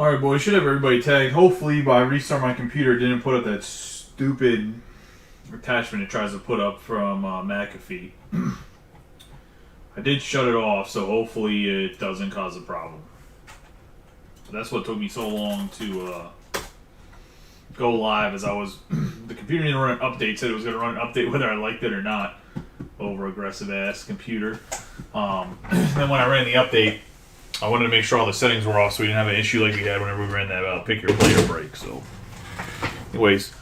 Alright, boys, should have everybody tagged. Hopefully, by restart my computer, it didn't put up that stupid attachment it tries to put up from McAfee. I did shut it off, so hopefully it doesn't cause a problem. That's what took me so long to go live, as I was... the computer didn't run an update, said it was going to run an update whether I liked it or not. Over aggressive-ass computer. Then when I ran the update, I wanted to make sure all the settings were off so we didn't have an issue like we had whenever we ran that pick your play or break. So, anyways,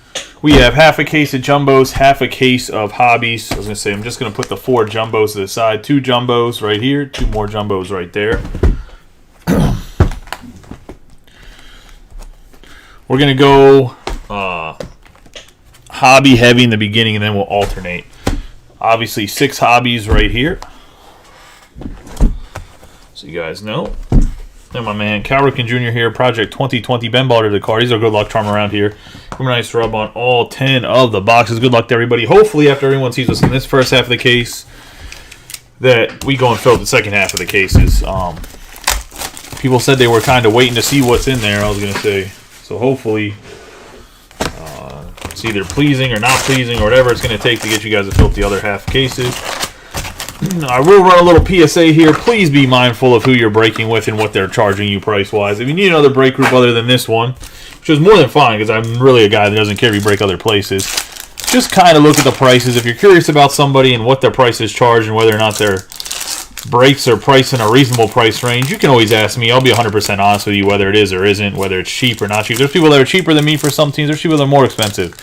we have half a case of jumbos, half a case of hobbies. I was going to say, I'm just going to put the 4 jumbos to the side. 2 jumbos right here, 2 more jumbos right there. We're going to go hobby heavy in the beginning, and then we'll alternate. Obviously, 6 hobbies right here. So you guys know. Then my man, Cal Ripken Jr. here, Project 2020. Ben Balder the card. He's our good luck charm around here. Give him a nice rub on all 10 of the boxes. Good luck to everybody. Hopefully, after everyone sees us in this first half of the case, that we go and fill the second half of the cases. People said they were kind of waiting to see what's in there, I was going to say. So hopefully... it's either pleasing or not pleasing or whatever it's going to take to get you guys to fill the other half cases. I will run a little PSA here. Please be mindful of who you're breaking with and what they're charging you price-wise. If you need another break group other than this one, which is more than fine because I'm really a guy that doesn't care if you break other places, just kind of look at the prices. If you're curious about somebody and what their prices charge and whether or not their breaks are priced in a reasonable price range, you can always ask me. I'll be 100% honest with you whether it is or isn't, whether it's cheap or not cheap. There's people that are cheaper than me for some teams. There's people that are more expensive.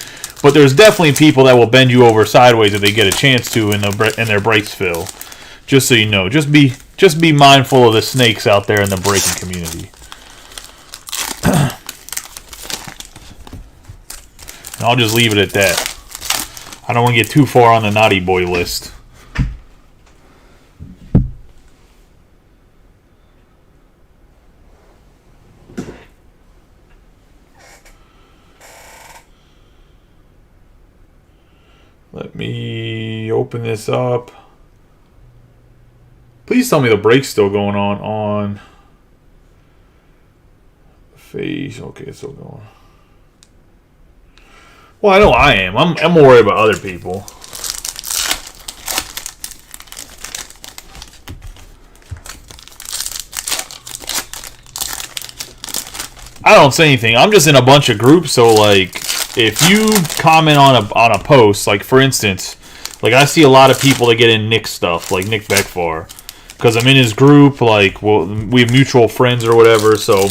But there's definitely people that will bend you over sideways if they get a chance to in their breaks fill. Just so you know. Just be mindful of the snakes out there in the breaking community. And I'll just leave it at that. I don't want to get too far on the naughty boy list. Let me open this up. Please tell me the break's still going on face. Okay, it's still going. Well, I know I am. I'm more worried about other people. I don't say anything. I'm just in a bunch of groups, so like, if you comment on a post, like for instance, like I see a lot of people that get in Nick's stuff, like Nick Beckfar, because I'm in his group. Like, well, we have mutual friends or whatever, so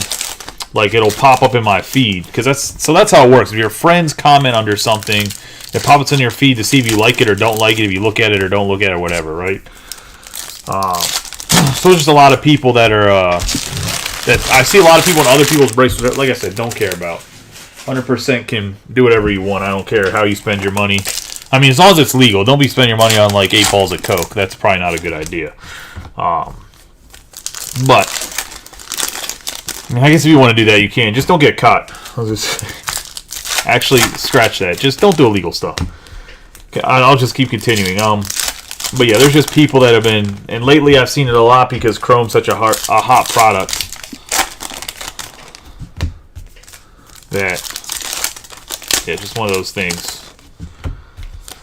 like it'll pop up in my feed because that's how it works. If your friends comment under something, it pops in your feed to see if you like it or don't like it, if you look at it or don't look at it, or whatever, right? So there's just a lot of people that are that I see a lot of people in other people's breaks, like I said, don't care about. 100% can do whatever you want. I don't care how you spend your money. I mean, as long as it's legal. Don't be spending your money on like 8 balls of Coke. That's probably not a good idea. But I mean, I guess if you want to do that, you can. Just don't get caught. Actually, scratch that. Just don't do illegal stuff. Okay, I'll just keep continuing. But yeah, there's just people that have been, and lately I've seen it a lot because Chrome's such a hot product that, yeah, just one of those things.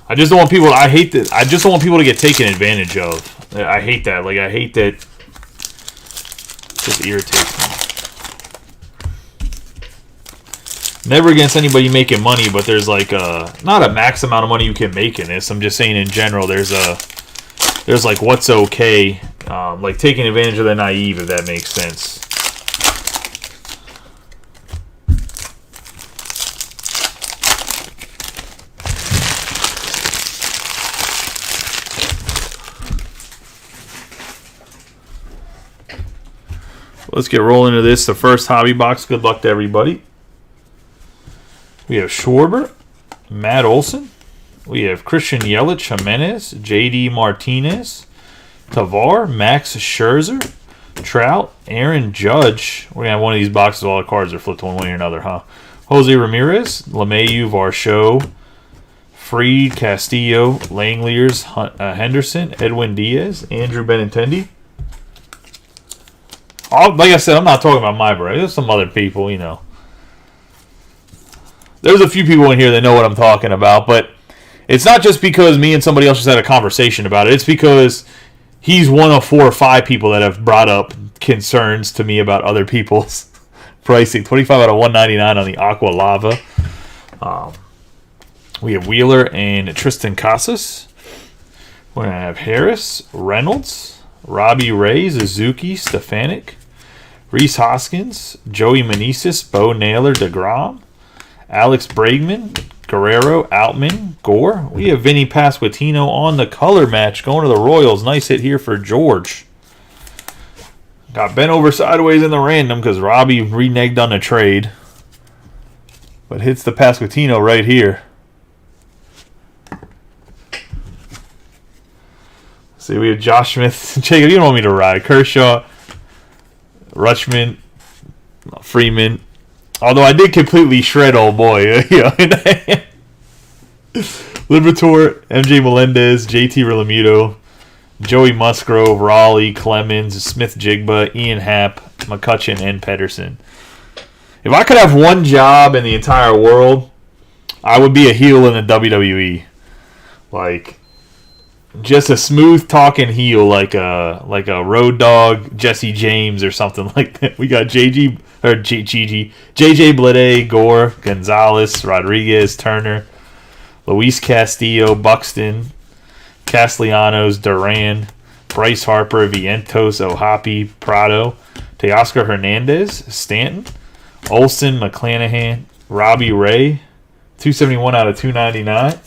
I just don't want people. I just don't want people to get taken advantage of. I hate that. Like, I hate that. It just irritates me. Never against anybody making money, but there's like not a max amount of money you can make in this. I'm just saying in general, there's like what's okay, like taking advantage of the naive, if that makes sense. Let's get rolling into this. The first hobby box. Good luck to everybody. We have Schwarber, Matt Olson. We have Christian Yelich, Jimenez, J.D. Martinez, Tavar, Max Scherzer, Trout, Aaron Judge. We're going to have one of these boxes. All the cards are flipped one way or another, huh? Jose Ramirez, LeMahieu, Varsho, Fried, Castillo, Langeliers, Henderson, Edwin Diaz, Andrew Benintendi, like I said, I'm not talking about my break. There's some other people, you know. There's a few people in here that know what I'm talking about, but it's not just because me and somebody else just had a conversation about it. It's because he's one of 4 or 5 people that have brought up concerns to me about other people's pricing. 25 out of 199 on the Aqua Lava. We have Wheeler and Tristan Casas. We're going to have Harris, Reynolds, Robbie Ray, Suzuki, Stefanik, Rhys Hoskins, Joey Meneses, Bo Naylor, DeGrom, Alex Bregman, Guerrero, Outman, Gore. We have Vinny Pasquantino on the color match going to the Royals. Nice hit here for George. Got bent over sideways in the random because Robbie reneged on the trade. But hits the Pasquantino right here. See, we have Josh Smith. Jacob, you don't want me to ride. Kershaw, Rutschman, Freeman. Although I did completely shred old boy. Liberatore, MJ Melendez, JT Realmuto, Joey Musgrove, Raleigh, Clemens, Smith Jigba, Ian Happ, McCutcheon, and Pedersen. If I could have one job in the entire world, I would be a heel in the WWE. Like, just a smooth talking heel, like a Road Dogg, Jesse James or something like that. We got JJ Bleday, Gore, Gonzalez, Rodriguez, Turner, Luis Castillo, Buxton, Castellanos, Duran, Bryce Harper, Vientos, Ohapi, Prado, Teoscar Hernandez, Stanton, Olsen, McClanahan, Robbie Ray, 271 out of 299.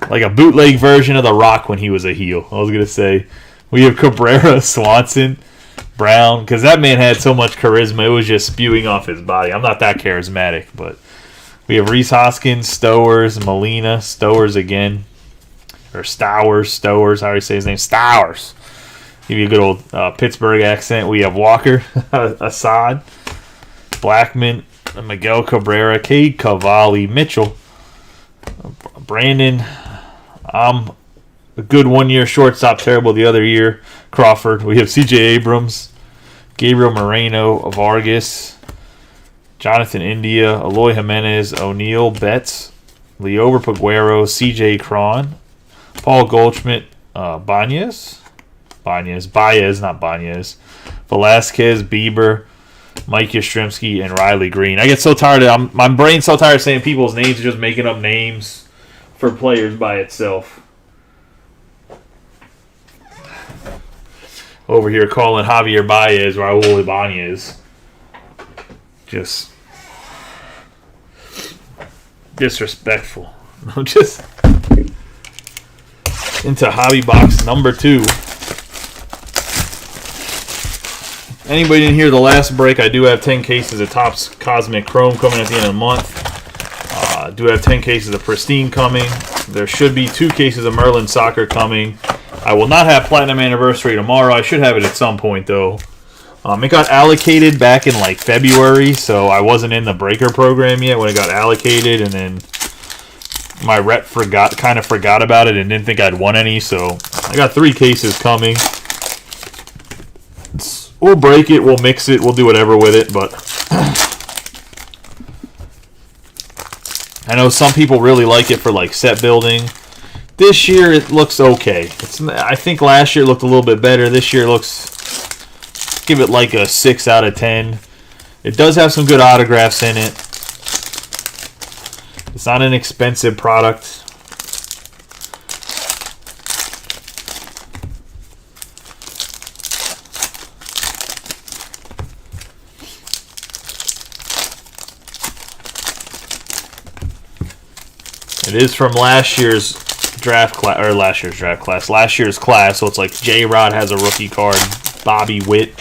Like a bootleg version of The Rock when he was a heel. I was going to say, we have Cabrera, Swanson, Brown, because that man had so much charisma, it was just spewing off his body. I'm not that charismatic, but we have Rhys Hoskins, Stowers, Molina, Stowers again, or Stowers, how do you say his name? Stowers. Give you a good old Pittsburgh accent. We have Walker, Assad, Blackman, Miguel Cabrera, Cade Cavalli, Mitchell, Brandon. A good 1 year shortstop, terrible the other year. Crawford. We have C.J. Abrams, Gabriel Moreno, Vargas, Jonathan India, Eloy Jimenez, O'Neill, Betts, Liover Paguero, C.J. Cron, Paul Goldschmidt, Baez, not Baez, Velasquez, Bieber, Mike Yastrzemski, and Riley Green. I get so tired of my brain's so tired of saying people's names and just making up names for players by itself. Over here calling Javier Baez Raul Ibanez. Just disrespectful. Just into hobby box number 2. Anybody didn't hear the last break, I do have 10 cases of Topps Cosmic Chrome coming at the end of the month. I do have 10 cases of Pristine coming. There should be 2 cases of Merlin Soccer coming. I will not have Platinum Anniversary tomorrow. I should have it at some point, though. It got allocated back in, like, February, so I wasn't in the breaker program yet when it got allocated, and then my rep kind of forgot about it and didn't think I'd won any, so I got 3 cases coming. We'll break it, we'll mix it, we'll do whatever with it, but I know some people really like it for, like, set building. This year it looks okay. I think last year it looked a little bit better. This year it looks, give it like a 6 out of 10. It does have some good autographs in it. It's not an expensive product. It is from last year's draft class, or last year's class, so it's like J-Rod has a rookie card, Bobby Witt.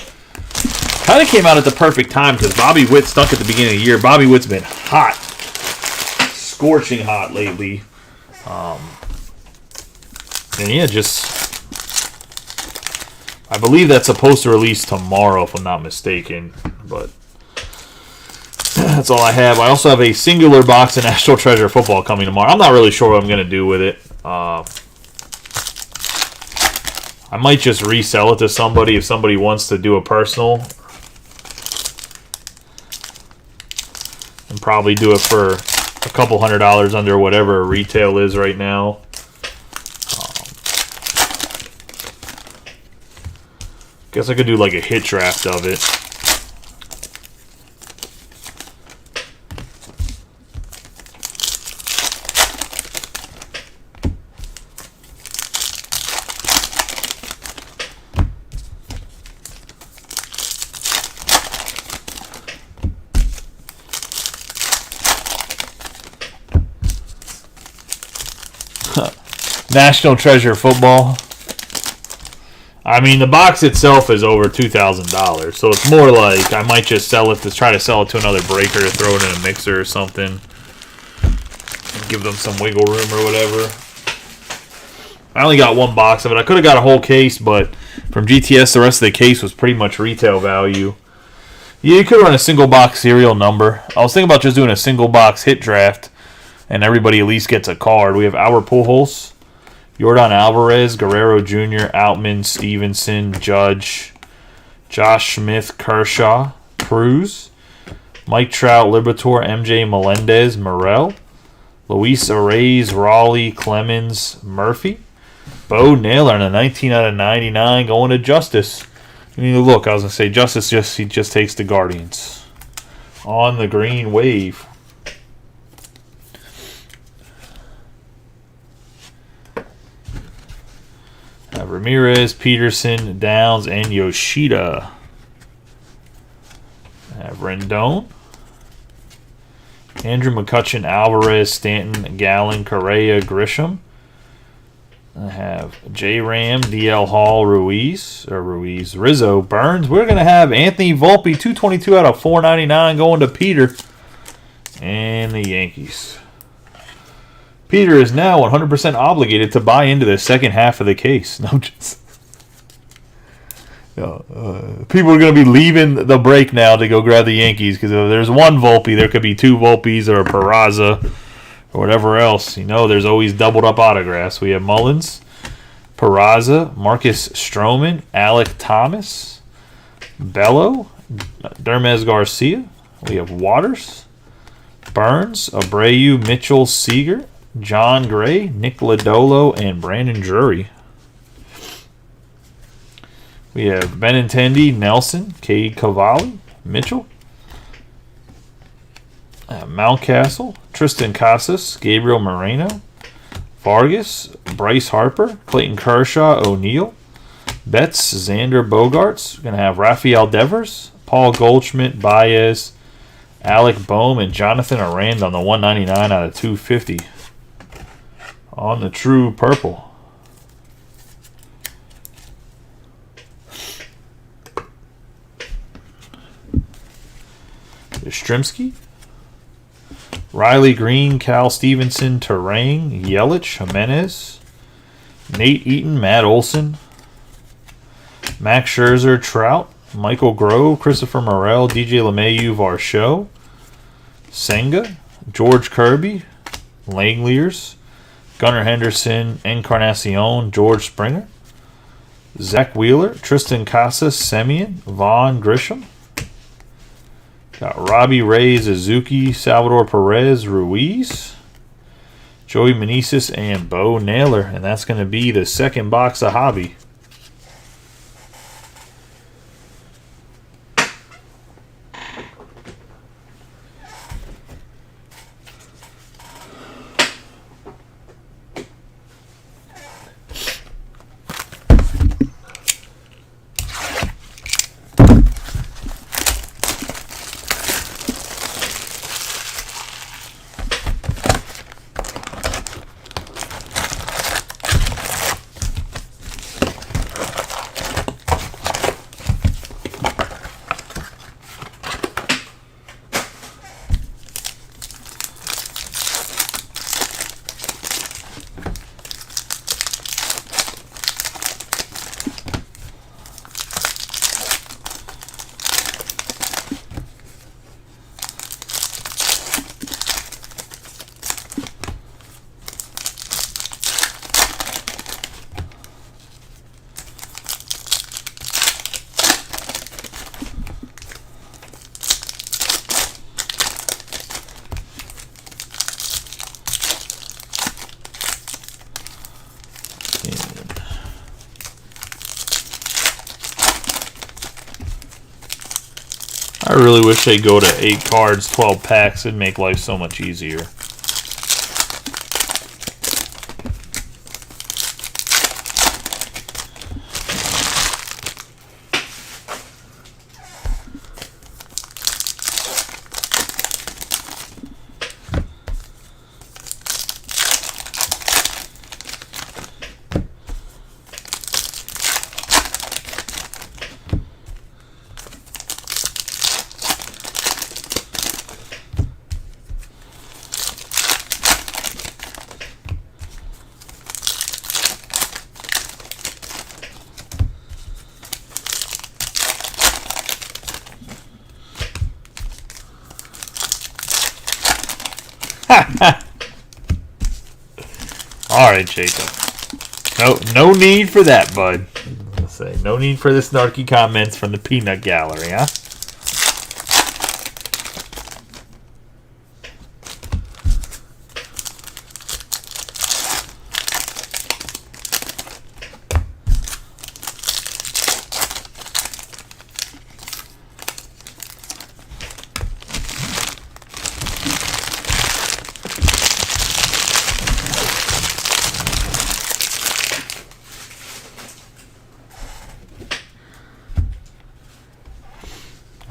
Kind of came out at the perfect time because Bobby Witt stunk at the beginning of the year. Bobby Witt's been hot, scorching hot lately. And yeah, I believe that's supposed to release tomorrow, if I'm not mistaken. But That's all I have. I also have a singular box of National Treasure football coming tomorrow. I'm not really sure what I'm going to do with it. I might just resell it to somebody if somebody wants to do a personal. And probably do it for a couple $100 under whatever retail is right now. Guess I could do like a hit draft of it. National Treasure football. I mean, the box itself is over $2,000, so it's more like I might just sell it to try to sell it to another breaker to throw it in a mixer or something. Give them some wiggle room or whatever. I only got one box of it. I could have got a whole case, but from GTS, the rest of the case was pretty much retail value. Yeah, you could run a single box serial number. I was thinking about just doing a single box hit draft, and everybody at least gets a card. We have our Pujols, Yordan Alvarez, Guerrero Jr., Outman, Stevenson, Judge, Josh Smith, Kershaw, Cruz, Mike Trout, Liberatore, MJ Melendez, Morel, Luis Arraez, Raleigh, Clemens, Murphy, Bo Naylor, and a 19 out of 99 going to Justice. I mean, look, I was going to say, Justice just takes the Guardians. On the green wave. Ramirez, Peterson, Downs, and Yoshida. I have Rendon, Andrew McCutchen, Alvarez, Stanton, Gallen, Correa, Grisham. I have J-Ram, DL Hall, Ruiz, Rizzo, Burns. We're going to have Anthony Volpe, 222 out of 499 going to Peter and the Yankees. Peter is now 100% obligated to buy into the second half of the case. No, just people are going to be leaving the break now to go grab the Yankees because if there's one Volpe, there could be two Volpes or a Peraza or whatever else. You know, there's always doubled up autographs. We have Mullins, Peraza, Marcus Stroman, Alec Thomas, Bello, Dermez Garcia. We have Waters, Burns, Abreu, Mitchell, Seager, John Gray, Nick Lodolo, and Brandon Drury. We have Benintendi, Nelson, Cade Cavalli, Mitchell, Mountcastle, Tristan Casas, Gabriel Moreno, Vargas, Bryce Harper, Clayton Kershaw, O'Neill, Betts, Xander Bogaerts. We're going to have Rafael Devers, Paul Goldschmidt, Baez, Alec Boehm, and Jonathan Aranda on the 199 out of 250. On the true purple. Yastrzemski, Riley Green, Cal Stevenson, Terang, Yelich, Jimenez, Nate Eaton, Matt Olson, Max Scherzer, Trout, Michael Grove, Christopher Morel, DJ LeMahieu, Varsho, Senga, George Kirby, Langeliers, Gunnar Henderson, Encarnacion, George Springer, Zach Wheeler, Tristan Casas, Semien, Vaughn Grisham. Got Robbie Ray, Suzuki, Salvador Perez, Ruiz, Joey Meneses, and Bo Naylor. And that's going to be the second box of Hobby. I really wish they'd go to 8 cards, 12 packs. It'd make life so much easier. All right, Jacob. No need for that, bud. Let's say no need for the snarky comments from the peanut gallery, huh?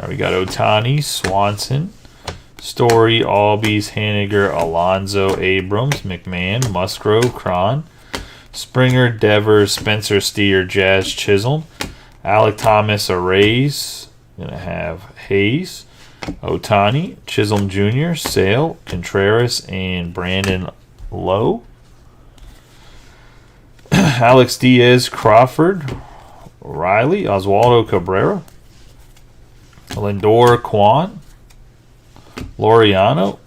We got Ohtani, Swanson, Story, Albies, Haniger, Alonso, Abrams, McMahon, Musgrove, Cron, Springer, Devers, Spencer Steer, Jazz, Chisholm, Alec Thomas, Arrays. Gonna have Hayes, Ohtani, Chisholm Jr., Sale, Contreras, and Brandon Lowe. Alex Diaz, Crawford, Riley, Oswaldo Cabrera, Lindor, Kwan, Laureano,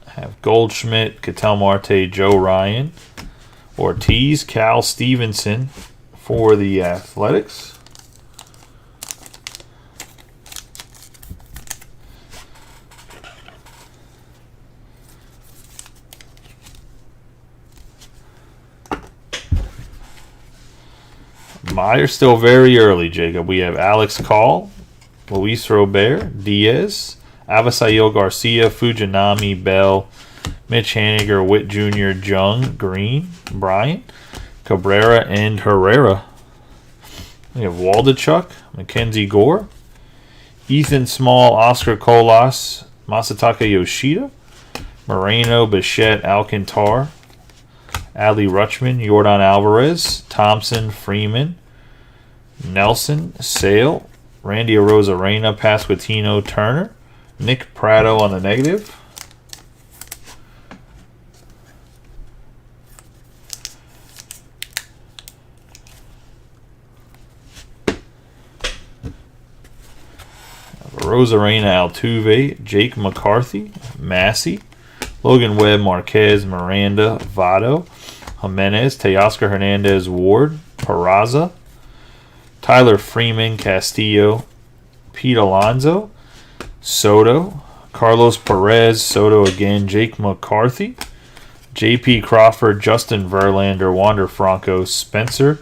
have Goldschmidt, Ketel Marte, Joe Ryan, Ortiz, Cal Stevenson for the Athletics. Myers still very early, Jacob. We have Alex Call, Luis Robert, Diaz, Avisail Garcia, Fujinami, Bell, Mitch Haniger, Witt Jr., Jung, Green, Bryant, Cabrera, and Herrera. We have Waldachuk, Mackenzie Gore, Ethan Small, Oscar Colas, Masataka Yoshida, Moreno, Bichette, Alcantar, Adley Rutschman, Jordan Alvarez, Thompson, Freeman, Nelson, Sale, Randy Arozarena, Pasquantino, Turner, Nick Pratto on the negative. Arozarena, Altuve, Jake McCarthy, Massey, Logan Webb, Marquez, Miranda, Votto, Jimenez, Teoscar Hernandez, Ward, Peraza, Tyler Freeman, Castillo, Pete Alonso, Soto, Carlos Perez, Soto again, Jake McCarthy, J.P. Crawford, Justin Verlander, Wander Franco, Spencer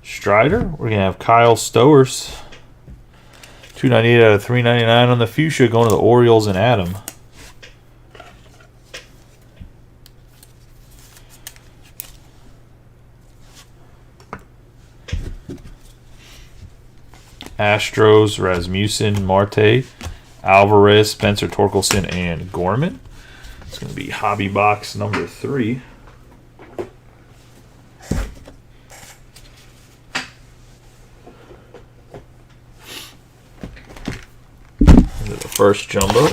Strider. We're going to have Kyle Stowers, $298 out of $399 on the fuchsia, going to the Orioles and Adam. Astros, Rasmussen, Marte, Alvarez, Spencer Torkelson, and Gorman. It's going to be hobby box number 3. Into the first jumbo.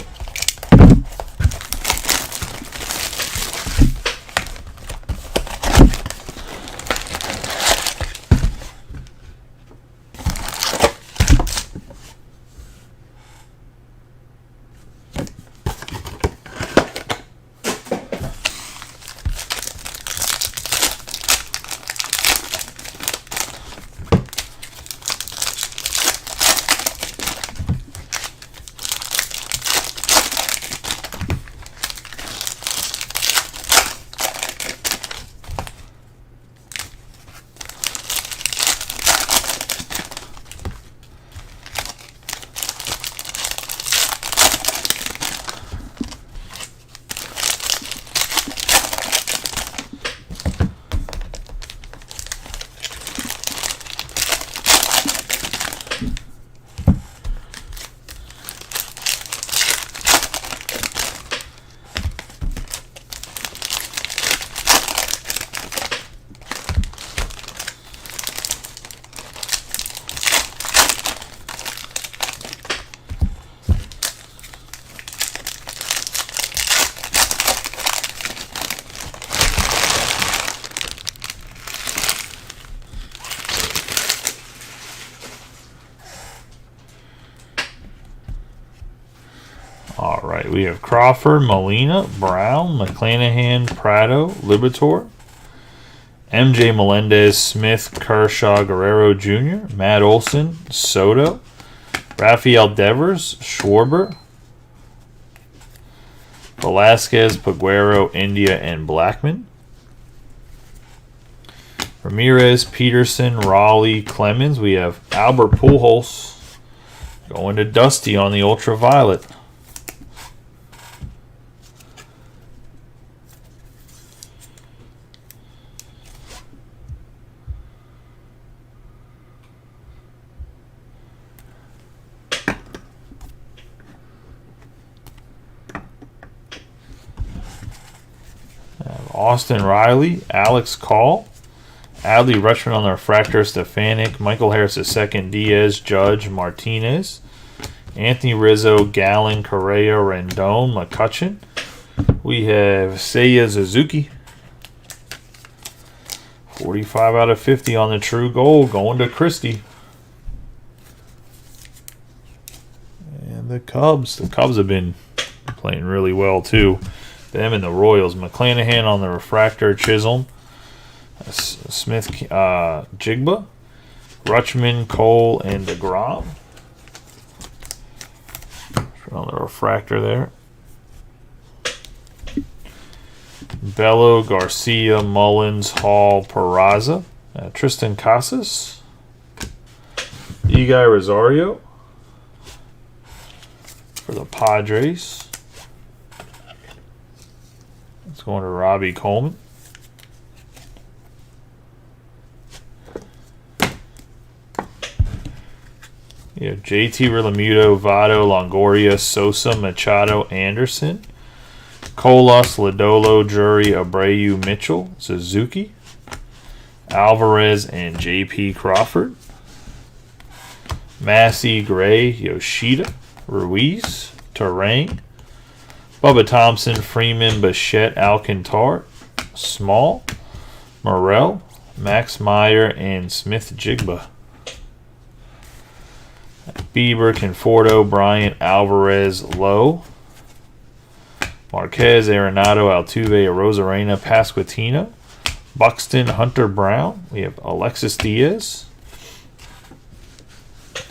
right, we have Crawford, Molina, Brown, McClanahan, Prado, Liberatore, MJ Melendez, Smith, Kershaw, Guerrero Jr., Matt Olson, Soto, Rafael Devers, Schwarber, Velasquez, Peguero, India, and Blackman. Ramirez, Peterson, Raleigh, Clemens. We have Albert Pujols going to Dusty on the ultraviolet. Austin Riley, Alex Call, Adley Rutschman on the refractor, Stefanik, Michael Harris II, Diaz, Judge, Martinez, Anthony Rizzo, Gallen, Correa, Rendon, McCutcheon. We have Seiya Suzuki. 45 out of 50 on the true gold, going to Christie. And the Cubs. The Cubs have been playing really well, too. Them and the Royals. McClanahan on the refractor, Chisholm, Smith, Jigba, Rutschman, Cole, and DeGrom. On the refractor there. Bello, Garcia, Mullins, Hall, Peraza, Tristan Casas, Eguy Rosario for the Padres. It's going to Robbie Coleman. You have JT Realmuto, Votto, Longoria, Sosa, Machado, Anderson, Colas, Lodolo, Drury, Abreu, Mitchell, Suzuki, Alvarez, and JP Crawford. Massey, Gray, Yoshida, Ruiz, Terrain, Bubba Thompson, Freeman, Bichette, Alcantar, Small, Morel, Max Meyer, and Smith Jigba. Bieber, Conforto, Bryant, Alvarez, Lowe, Marquez, Arenado, Altuve, Arozarena, Pasquantino, Buxton, Hunter Brown. We have Alexis Diaz.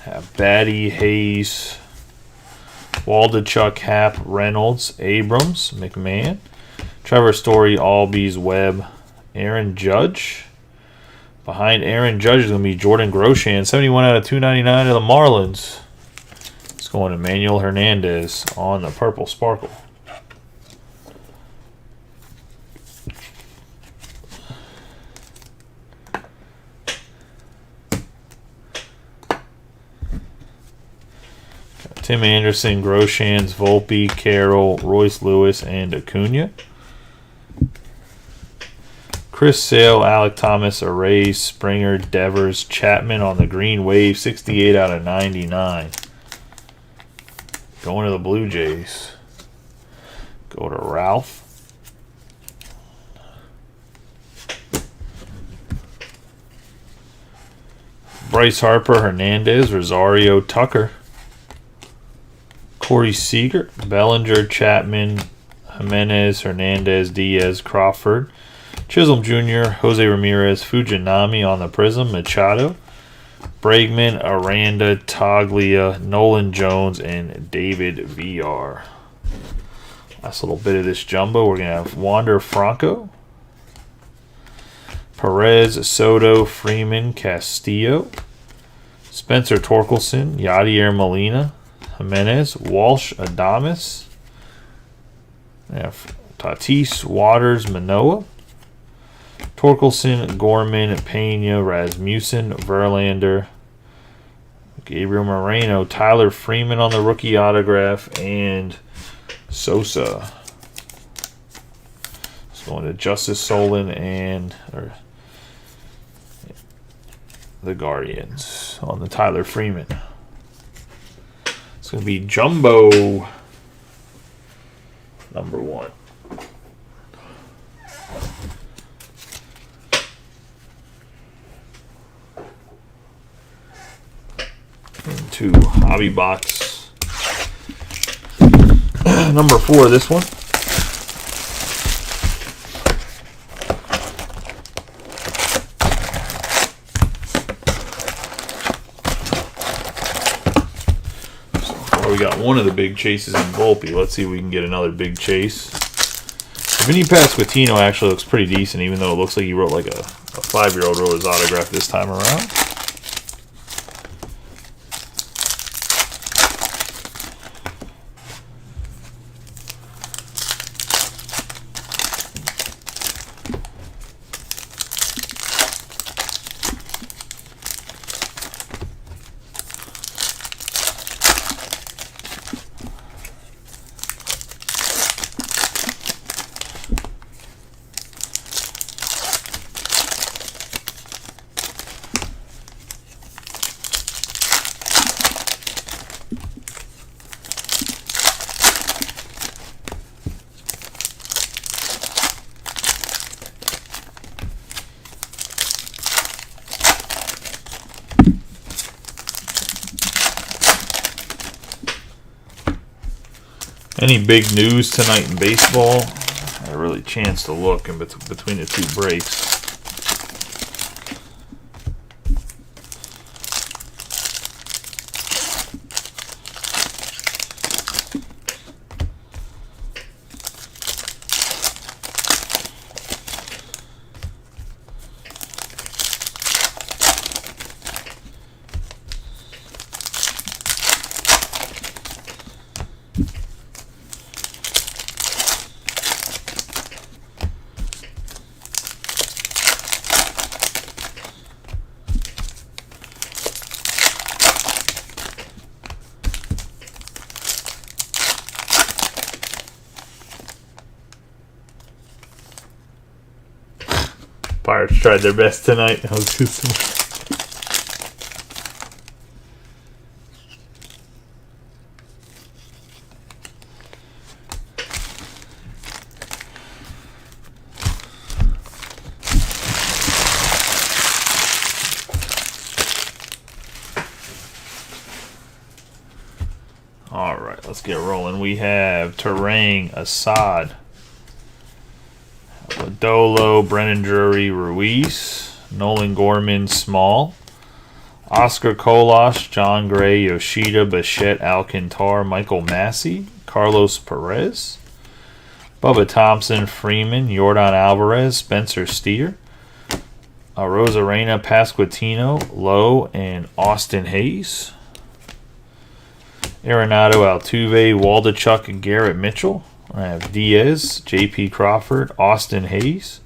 Have Batty, Hayes, Waldachuk, Happ, Reynolds, Abrams, McMahon, Trevor Story, Albies, Webb, Aaron Judge. Behind Aaron Judge is going to be Jordan Groshan, 71 out of 299 of the Marlins. It's going to Manuel Hernandez on the Purple Sparkle. Tim Anderson, Groshans, Volpe, Carroll, Royce Lewis, and Acuna. Chris Sale, Alec Thomas, Arrays, Springer, Devers, Chapman on the Green Wave, 68 out of 99. Going to the Blue Jays. Go to Ralph. Bryce Harper, Hernandez, Rosario, Tucker, Corey Seager, Bellinger, Chapman, Jimenez, Hernandez, Diaz, Crawford, Chisholm Jr., Jose Ramirez, Fujinami on the Prism, Machado, Bregman, Aranda, Taglia, Nolan Jones, and David VR. Last little bit of this jumbo. We're going to have Wander Franco, Perez, Soto, Freeman, Castillo, Spencer Torkelson, Yadier Molina, Jimenez, Walsh, Adames, Tatis, Waters, Manoah, Torkelson, Gorman, Pena, Rasmussen, Verlander, Gabriel Moreno, Tyler Freeman on the rookie autograph, and Sosa. It's going to Justice Solon and the Guardians on the Tyler Freeman. It's going to be Jumbo number 1. Into Hobby Box Number 4, this one. So far we got one of the big chases in Volpe. Let's see if we can get another big chase. Vinny Pasquantino actually looks pretty decent, even though it looks like he wrote like a 5-year-old wrote his autograph this time around. Any big news tonight in baseball? I had a really chance to look in between the 2 breaks. Pirates tried their best tonight. That was too small. All right, let's get rolling. We have Terang, Assad, Lodolo, Brennan Drury, Ruiz, Nolan Gorman, Small, Oscar Kolosh, John Gray, Yoshida, Bichette, Alcantar, Michael Massey, Carlos Perez, Bubba Thompson, Freeman, Yordan Alvarez, Spencer Steer, Rosarena, Pasquantino, Lowe, and Austin Hayes. Arenado, Altuve, Waldichuk, and Garrett Mitchell. I have Diaz, J.P. Crawford, Austin Hayes,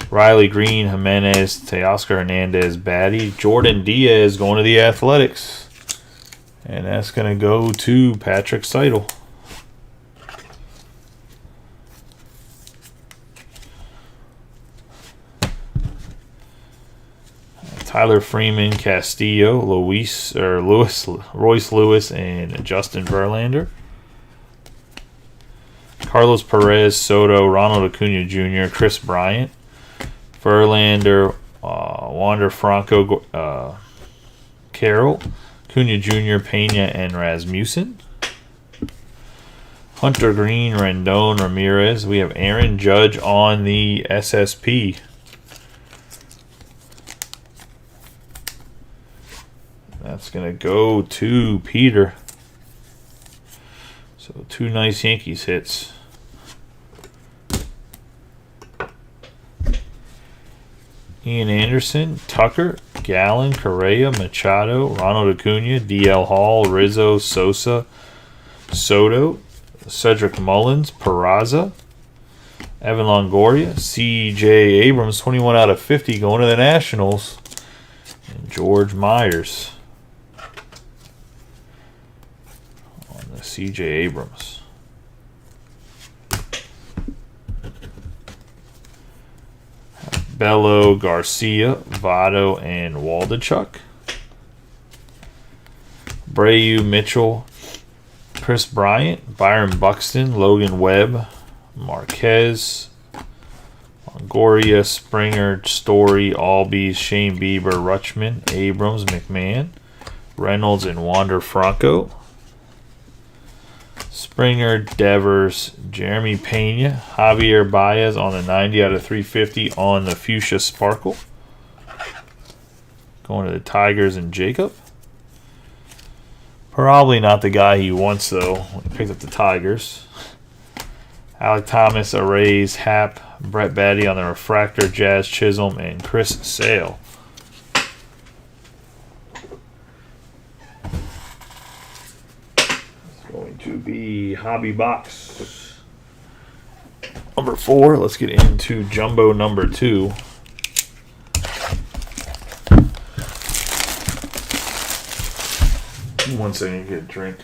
Riley Green, Jimenez, Teoscar Hernandez, Batty, Jordan Diaz going to the Athletics. And that's going to go to Patrick Seidel. Tyler Freeman, Castillo, Royce Lewis, and Justin Verlander. Carlos Perez, Soto, Ronald Acuna Jr., Chris Bryant, Verlander, Wander Franco, Carroll, Acuna Jr., Pena, and Rasmussen. Hunter Green, Rendon, Ramirez. We have Aaron Judge on the SSP. That's going to go to Peter. So 2 nice Yankees hits. Ian Anderson, Tucker, Gallen, Correa, Machado, Ronald Acuna, DL Hall, Rizzo, Sosa, Soto, Cedric Mullins, Peraza, Evan Longoria, C.J. Abrams, 21 out of 50 going to the Nationals, and George Myers on the C.J. Abrams. Bello, Garcia, Votto, and Waldichuk. Brayu, Mitchell, Chris Bryant, Byron Buxton, Logan Webb, Marquez, Longoria, Springer, Story, Albies, Shane Bieber, Rutschman, Abrams, McMahon, Reynolds, and Wander Franco. Springer, Devers, Jeremy Pena, Javier Baez on the 90 out of 350 on the Fuchsia Sparkle. Going to the Tigers and Jacob. Probably not the guy he wants, though, when he picked up the Tigers. Alec Thomas, Arrays, Hap, Brett Batty on the Refractor, Jazz Chisholm, and Chris Sale. It's going to be Hobby Box number 4. Let's get into Jumbo number 2. One second, get a drink.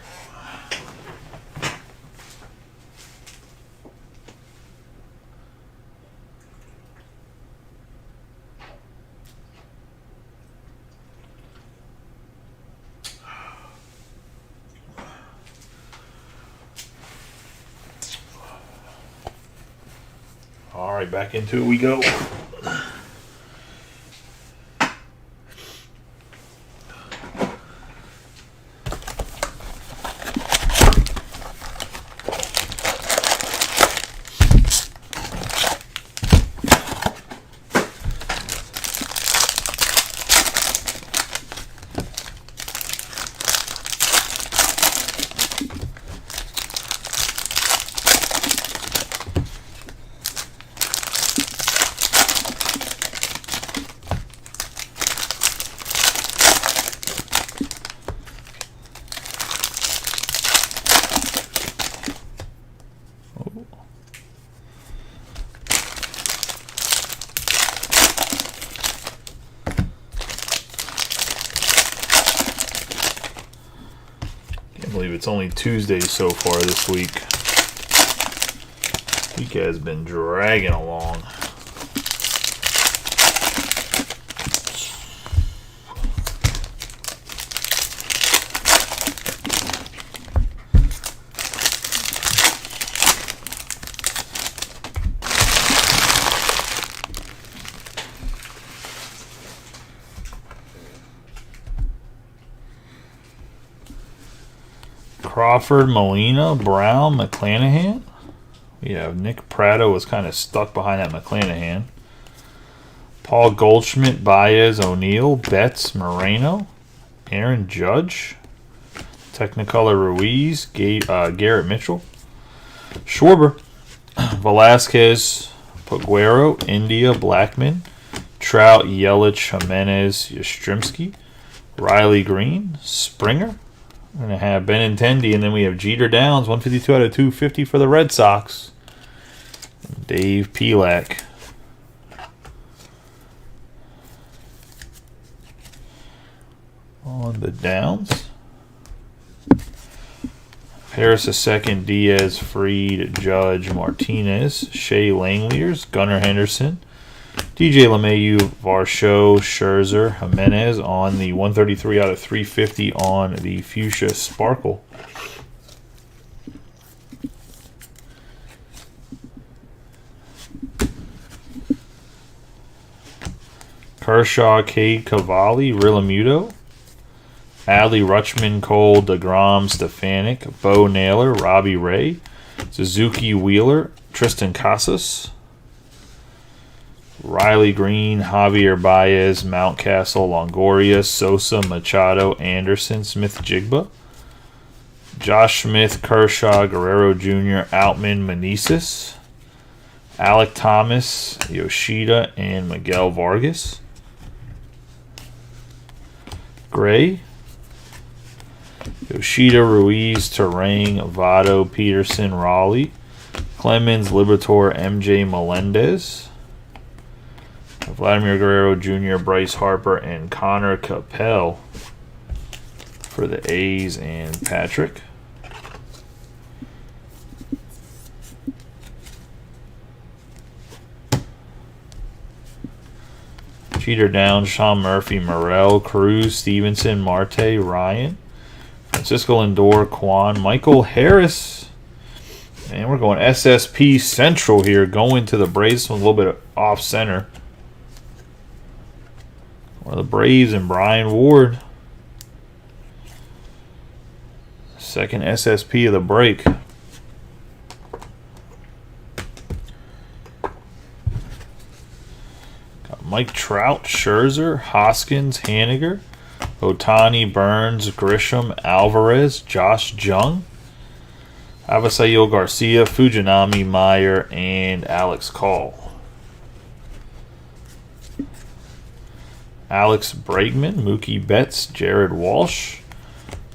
All right, back into it we go. I believe it's only Tuesday so far this week. Week has been dragging along. Crawford, Molina, Brown, McClanahan. We have Nick Pratto was kind of stuck behind that McClanahan. Paul Goldschmidt, Baez, O'Neill, Betts, Moreno, Aaron Judge, Technicolor Ruiz, Garrett Mitchell, Schwarber, Velasquez, Paguero, India, Blackman, Trout, Yelich, Jimenez, Yastrzemski, Riley Green, Springer. We're going to have Benintendi, and then we have Jeter Downs, 152 out of 250 for the Red Sox. Dave Pelak. On the Downs. Harris a second, Diaz, Freed, Judge, Martinez, Shea Langeliers, Gunnar Henderson, DJ LeMahieu, Varsho, Scherzer, Jimenez on the 133 out of 350 on the Fuchsia Sparkle. Kershaw, Cade Cavalli, Rillamuto, Adley Rutschman, Cole, DeGrom, Stefanik, Bo Naylor, Robbie Ray, Suzuki Wheeler, Tristan Casas, Riley Green, Javier Baez, Mountcastle, Longoria, Sosa, Machado, Anderson, Smith-Jigba, Josh Smith, Kershaw, Guerrero Jr., Outman, Meneses, Alec Thomas, Yoshida, and Miguel Vargas. Gray, Yoshida, Ruiz, Terang, Votto, Peterson, Raleigh, Clemens, Liberatore, MJ Melendez, Vladimir Guerrero Jr., Bryce Harper, and Connor Capel for the A's and Patrick. Jeter Downs, Sean Murphy, Morel, Cruz, Stevenson, Marte, Ryan, Francisco Lindor, Kwan, Michael Harris. And we're going SSP Central here, going to the Braves. A little bit off center. One of the Braves and Brian Ward. Second SSP of the break. Mike Trout, Scherzer, Hoskins, Haniger, Otani, Burns, Grisham, Alvarez, Josh Jung, Avisail Garcia, Fujinami, Meyer, and Alex Call. Alex Bregman, Mookie Betts, Jared Walsh.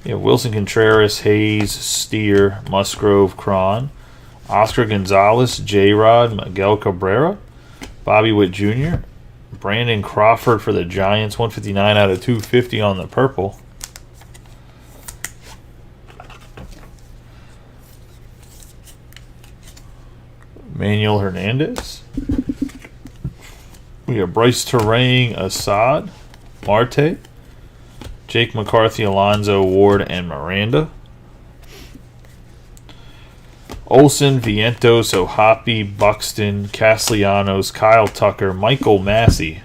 You have Wilson Contreras, Hayes, Steer, Musgrove, Cron, Oscar Gonzalez, J-Rod, Miguel Cabrera, Bobby Witt Jr., Brandon Crawford for the Giants, 159 out of 250 on the purple. Manuel Hernandez. We have Bryce Terang, Assad, Marte, Jake McCarthy, Alonzo, Ward, and Miranda. Olsen, Vientos, O'Hoppe, Buxton, Castellanos, Kyle Tucker, Michael Massey,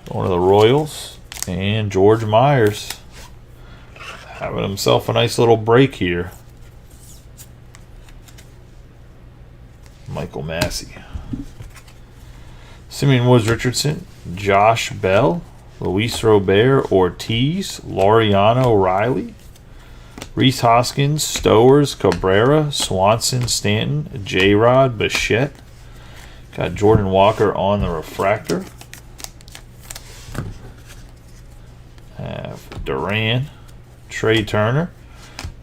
one of the Royals, and George Myers having himself a nice little break here. Michael Massey. Simeon Woods Richardson, Josh Bell, Luis Robert, Ortiz, Laureano Riley, Reese Hoskins, Stowers, Cabrera, Swanson, Stanton, J-Rod, Bichette. Got Jordan Walker on the refractor. Have Duran, Trey Turner,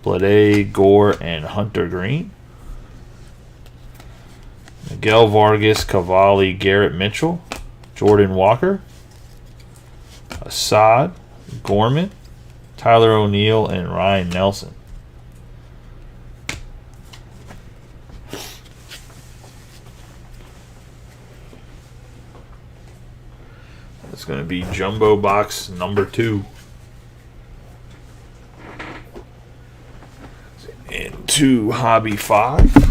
Blade, Gore, and Hunter Green. Miguel Vargas, Cavalli, Garrett Mitchell, Jordan Walker, Assad, Gorman, Tyler O'Neill, and Ryan Nelson. That's going to be jumbo box number 2. Into hobby 5.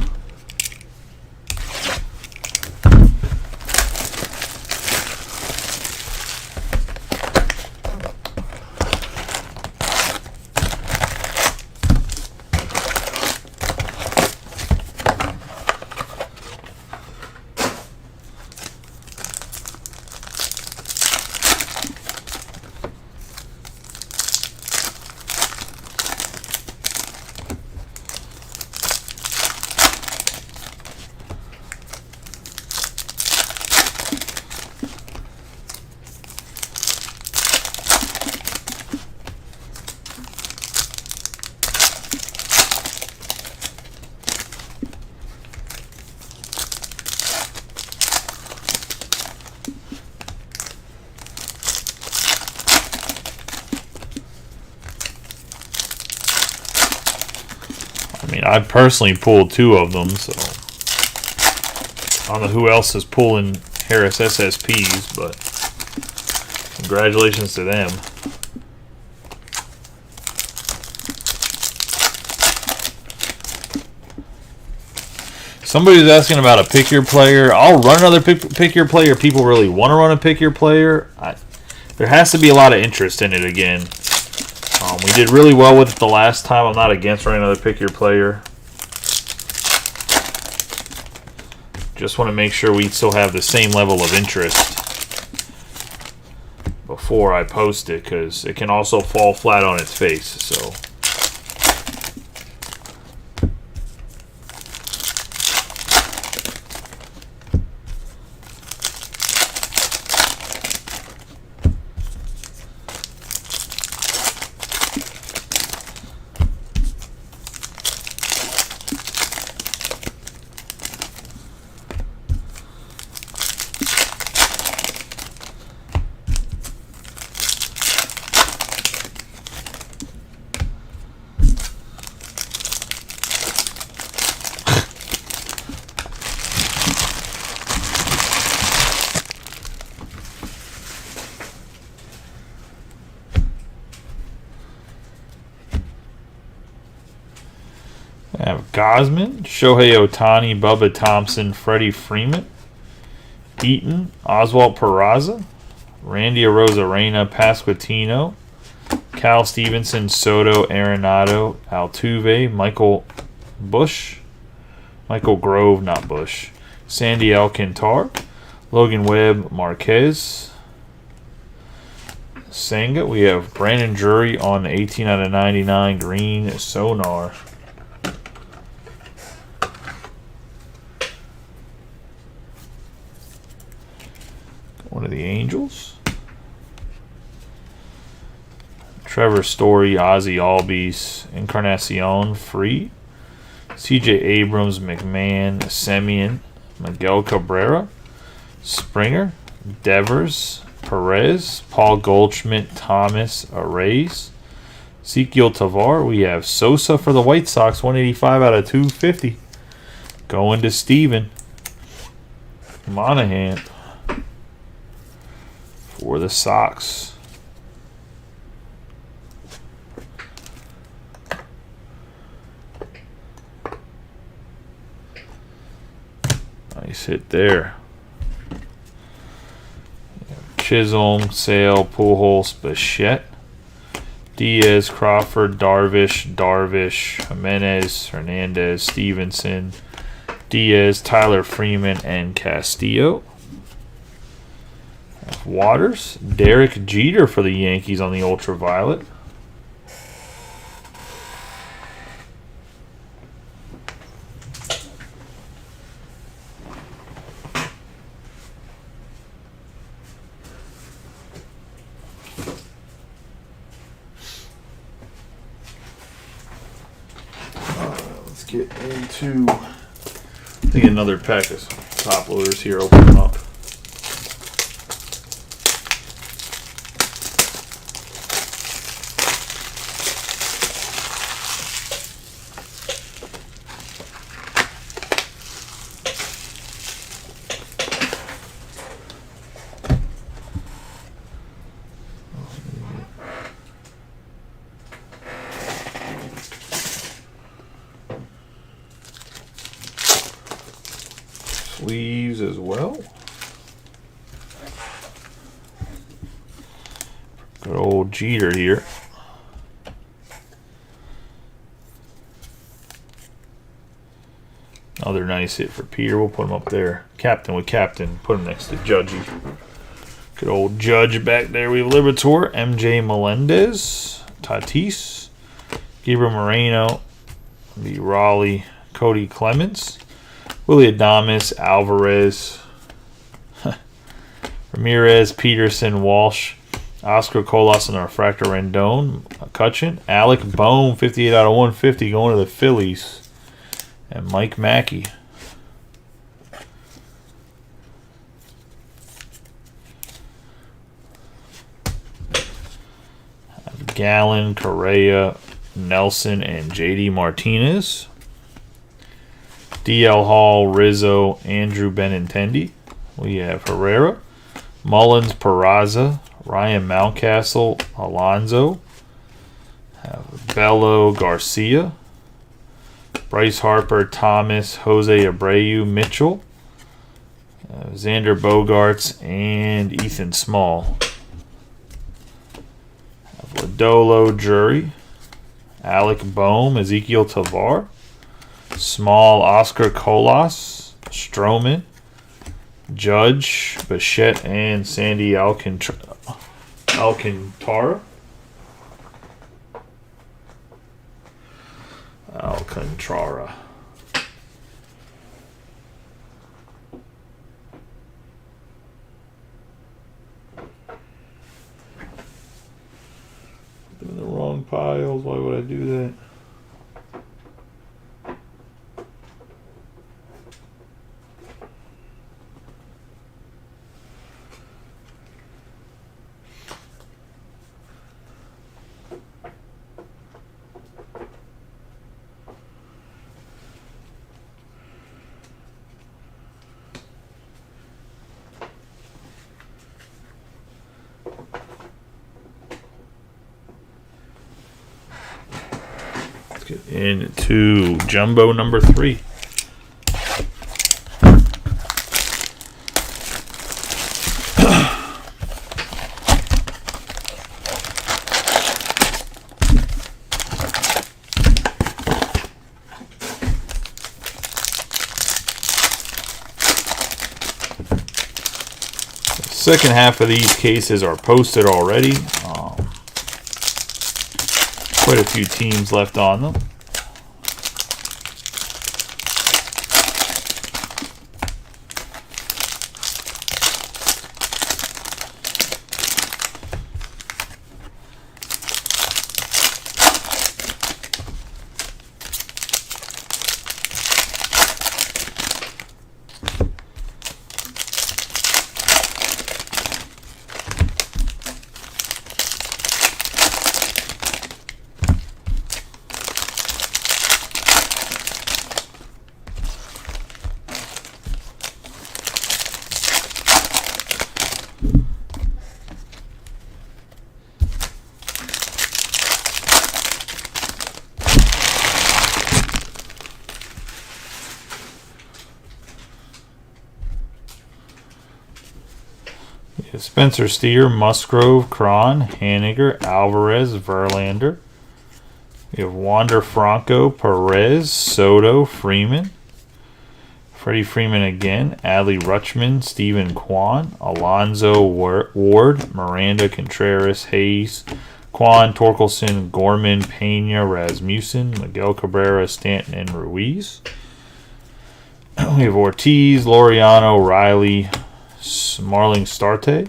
I mean, I personally pulled 2 of them, so I don't know who else is pulling Harris SSPs, but congratulations to them. Somebody's asking about a pick your player. I'll run another pick your player. People really want to run a pick your player. There has to be a lot of interest in it again. We did really well with it the last time. I'm not against running another pick your player. Just want to make sure we still have the same level of interest before I post it, because it can also fall flat on its face. So. I have Gosman, Shohei Ohtani, Bubba Thompson, Freddie Freeman, Eaton, Oswalt Peraza, Randy Arozarena, Pasquantino, Cal Stevenson, Soto, Arenado, Altuve, Michael Grove, not Bush, Sandy Alcantara, Logan Webb, Marquez. Senga, we have Brandon Drury on 18 out of 99 green Sonar. One of the Angels. Trevor Story, Ozzy Albies, Encarnacion, free. CJ Abrams, McMahon, Semien, Miguel Cabrera, Springer, Devers, Perez, Paul Goldschmidt, Thomas, Arrays, Ezequiel Tavar. We have Sosa for the White Sox, 185 out of 250. Going to Steven. Monahan for the Sox. Nice hit there. Chisholm, Sale, Pujols, Bichette, Diaz, Crawford, Darvish, Jimenez, Hernandez, Stevenson, Diaz, Tyler Freeman, and Castillo. Waters, Derek Jeter for the Yankees on the ultraviolet. Let's get into, I think, another pack of top loaders here. Open them up. Sleeves as well. Good old Jeter here. Another nice hit for Peter. We'll put him up there. Captain with captain. Put him next to Judgy. Good old Judge back there. We have Liberatore, MJ Melendez, Tatis, Gabriel Moreno, the Raleigh, Cody Clemens, Willie Adames, Alvarez, Ramirez, Peterson, Walsh, Oscar Colas, and Refractor Rendon, McCutchen, Alec Bohm, 58 out of 150 going to the Phillies, and Mike Mackey. Gallen, Correa, Nelson, and JD Martinez. DL Hall, Rizzo, Andrew Benintendi. We have Herrera, Mullins, Peraza, Ryan Mountcastle, Alonso, Bello, Garcia, Bryce Harper, Thomas, Jose Abreu, Mitchell, Xander Bogaerts, and Ethan Small. Lodolo, Drury, Alec Bohm, Ezequiel Tavar, Small, Oscar Colas, Stroman, Judge, Bichette, and Sandy Alcantara. Alcantara. Put them in the wrong piles. Why would I do that? Into Jumbo number 3. Second half of these cases are posted already. Quite a few teams left on them. Spencer Steer, Musgrove, Cron, Haniger, Alvarez, Verlander. We have Wander Franco, Perez, Soto, Freeman. Freddie Freeman again, Adley Rutschman, Stephen Kwan, Alonzo Ward, Miranda Contreras, Hayes, Kwan, Torkelson, Gorman, Pena, Rasmussen, Miguel Cabrera, Stanton, and Ruiz. We have Ortiz, Laureano, Riley, Marling Starte.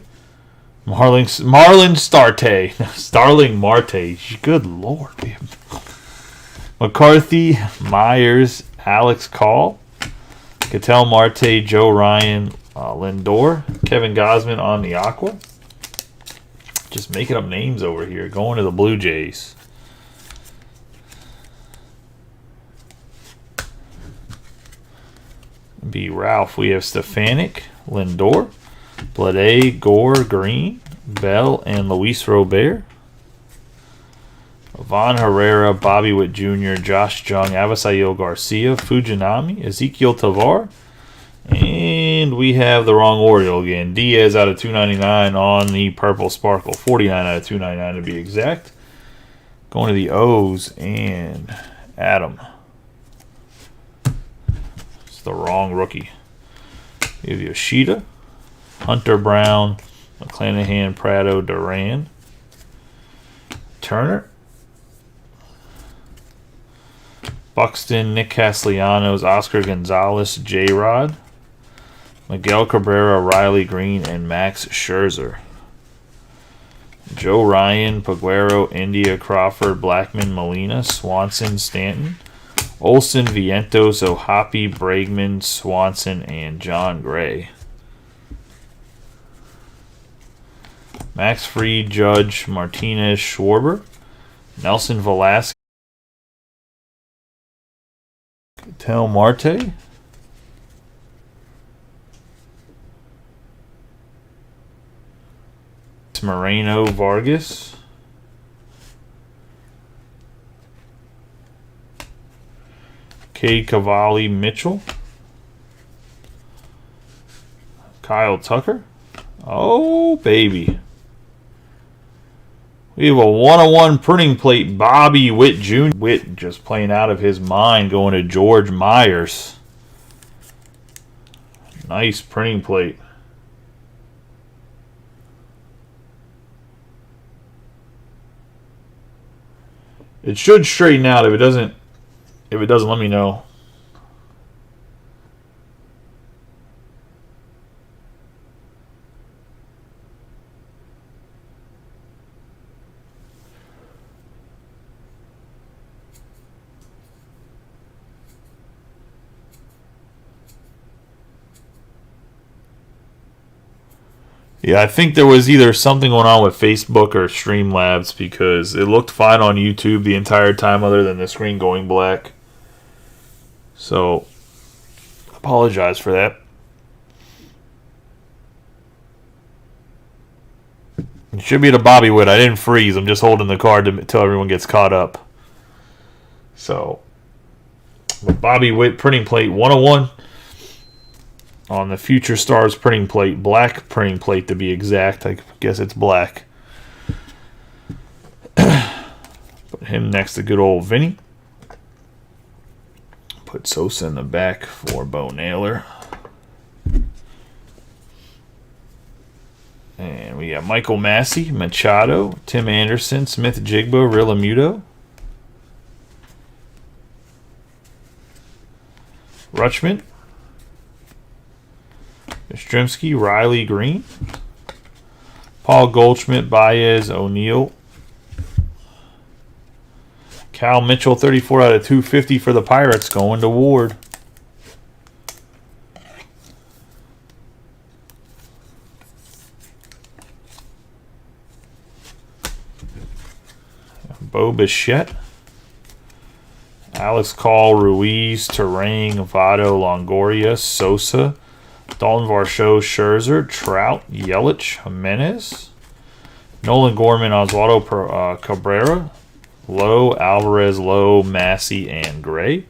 Starling Marte. Good Lord. McCarthy, Myers, Alex Call, Ketel Marte, Joe Ryan, Lindor, Kevin Gausman on the Aqua. Just making up names over here. Going to the Blue Jays. Be Ralph. We have Stefanik, Lindor, Blade, Gore, Green, Bell, and Luis Robert. Von Herrera, Bobby Witt Jr., Josh Jung, Avisail Garcia, Fujinami, Ezekiel Tovar, and we have the wrong Oriole again. Diaz out of 299 on the Purple Sparkle. 49 out of 299 to be exact. Going to the O's and Adam. It's the wrong rookie. We have Yoshida, Hunter Brown, McClanahan, Prado, Duran, Turner, Buxton, Nick Castellanos, Oscar Gonzalez, J-Rod, Miguel Cabrera, Riley Green, and Max Scherzer. Joe Ryan, Paguero, India, Crawford, Blackman, Molina, Swanson, Stanton, Olson, Vientos, Ohapi, Bregman, Swanson, and John Gray. Max Fried, Judge, Martinez, Schwarber, Nelson Velasquez, Ketel Marte, Moreno, Vargas, Cade Cavalli, Mitchell, Kyle Tucker. Oh, baby. We have a 101 printing plate, Bobby Witt Jr. Witt just playing out of his mind, going to George Myers. Nice printing plate. It should straighten out. If it doesn't, let me know. Yeah, I think there was either something going on with Facebook or Streamlabs because it looked fine on YouTube the entire time other than the screen going black. So, apologize for that. It should be the Bobby Witt. I didn't freeze. I'm just holding the card until everyone gets caught up. So, Bobby Witt printing plate 101. On the Future Stars printing plate, black printing plate to be exact. I guess it's black. Put him next to good old Vinny. Put Sosa in the back for Bo Naylor. got Michael Massey, Machado, Tim Anderson, Smith-Jigba, Realmuto, Rutschman, Yastrzemski, Riley Green, Paul Goldschmidt, Baez, O'Neill, Cal Mitchell, 34 out of 250 for the Pirates, going to Ward. Bo Bichette, Alex Call, Ruiz, Terang, Votto, Longoria, Sosa, Dalton Varsho, Scherzer, Trout, Yelich, Jimenez, Nolan Gorman, Oswaldo Cabrera, Lowe, Alvarez, Lowe, Massey, and Gray.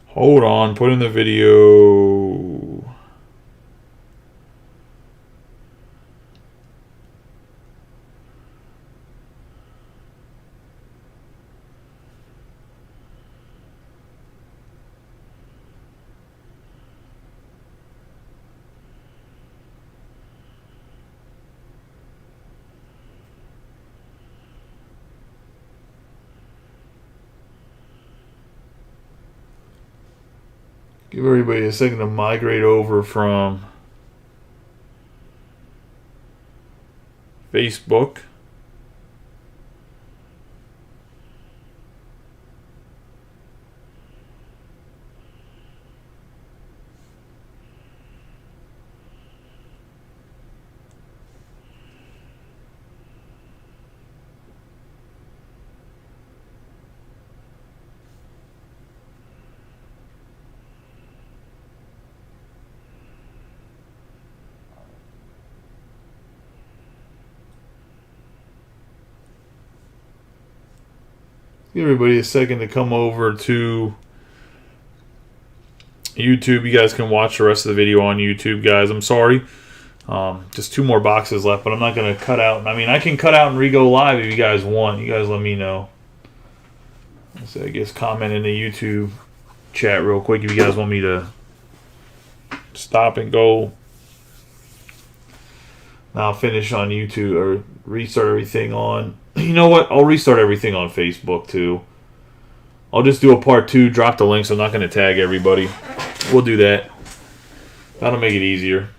Hold on, put in the video. Give everybody a second to migrate over from Facebook. Give everybody a second to come over to YouTube. You guys can watch the rest of the video on YouTube, guys. I'm sorry. Just 2 more boxes left, but I'm not going to cut out. I mean, I can cut out and re-go live if you guys want. You guys let me know. So I guess comment in the YouTube chat real quick if you guys want me to stop and go. Now finish on YouTube or restart everything on. You know what? I'll restart everything on Facebook too. I'll just do a part 2, drop the links. I'm not going to tag everybody. We'll do that. That'll make it easier.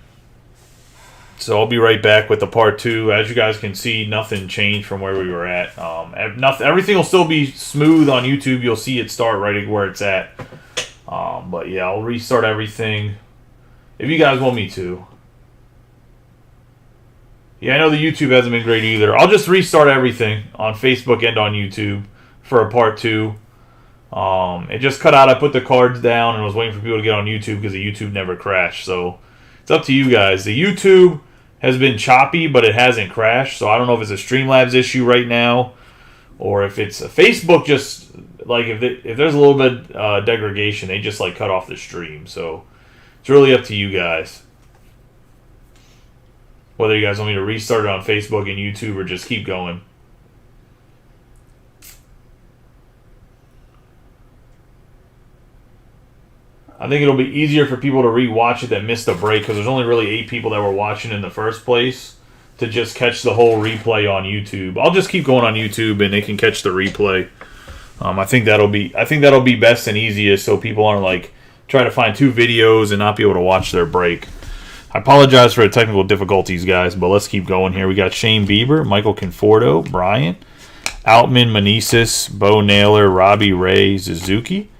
So I'll be right back with the part 2. As you guys can see, nothing changed from where we were at. Everything will still be smooth on YouTube. You'll see it start right where it's at. But yeah, I'll restart everything if you guys want me to. Yeah, I know the YouTube hasn't been great either. I'll just restart everything on Facebook and on YouTube for a part 2. It just cut out. I put the cards down and was waiting for people to get on YouTube because the YouTube never crashed. So it's up to you guys. The YouTube has been choppy, but it hasn't crashed. So I don't know if it's a Streamlabs issue right now or if it's a Facebook just, like, if there's a little bit degradation, they just, like, cut off the stream. So it's really up to you guys. Whether you guys want me to restart it on Facebook and YouTube or just keep going. I think it'll be easier for people to re-watch it that missed the break because there's only really 8 people that were watching in the first place to just catch the whole replay on YouTube. I'll just keep going on YouTube and they can catch the replay. I think that'll be best and easiest so people aren't like trying to find 2 videos and not be able to watch their break. I apologize for the technical difficulties, guys, but let's keep going here. We got Shane Bieber, Michael Conforto, Brian, Outman, Meneses, Bo Naylor, Robbie Ray, Suzuki.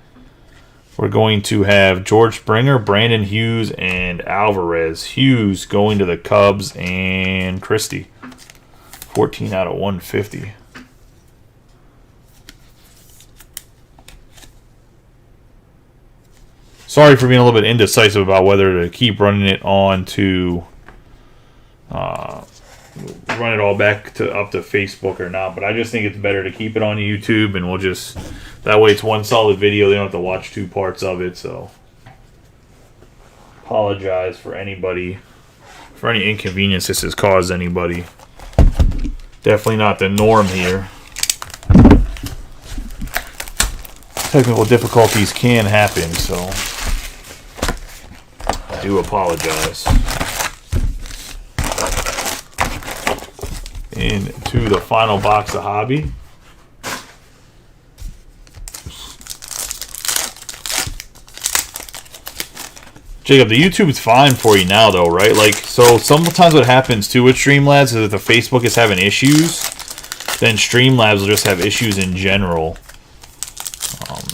We're going to have George Springer, Brandon Hughes, and Alvarez. Hughes going to the Cubs and Christie. 14 out of 150. Sorry for being a little bit indecisive about whether to keep running it on to run it all back up to Facebook or not, but I just think it's better to keep it on YouTube, and we'll just that way it's one solid video. They don't have to watch 2 parts of it. So apologize for anybody for any inconvenience this has caused anybody. Definitely not the norm here. Technical difficulties can happen, so I do apologize. Into the final box of hobby. Jacob, the YouTube's fine for you now, though, right? Like, so sometimes what happens too with Streamlabs is if the Facebook is having issues, then Streamlabs will just have issues in general.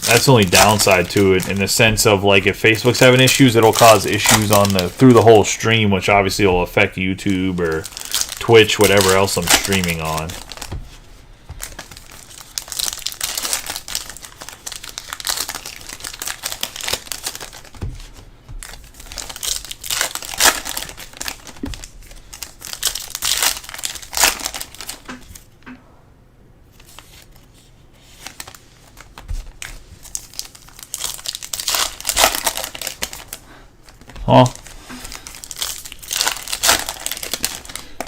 That's the only downside to it, in the sense of, like, if Facebook's having issues, it'll cause issues on through the whole stream, which obviously will affect YouTube or Twitch, whatever else I'm streaming on. Huh?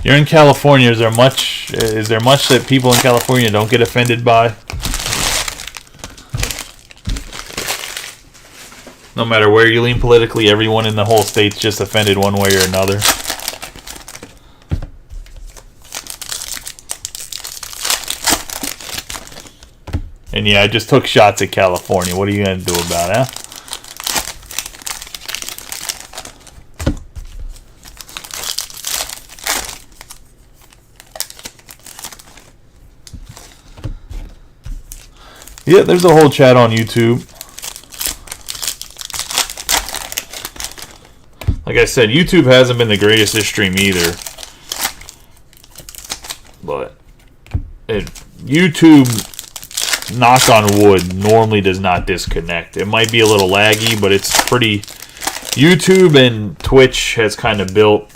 You're in California. Is there much that people in California don't get offended by? No matter where you lean politically, everyone in the whole state's just offended one way or another. And yeah, I just took shots at California. What are you going to do about it, huh? Yeah, there's a whole chat on YouTube. Like I said, YouTube hasn't been the greatest this stream either. But YouTube, knock on wood, normally does not disconnect. It might be a little laggy, but it's pretty... YouTube and Twitch has kind of built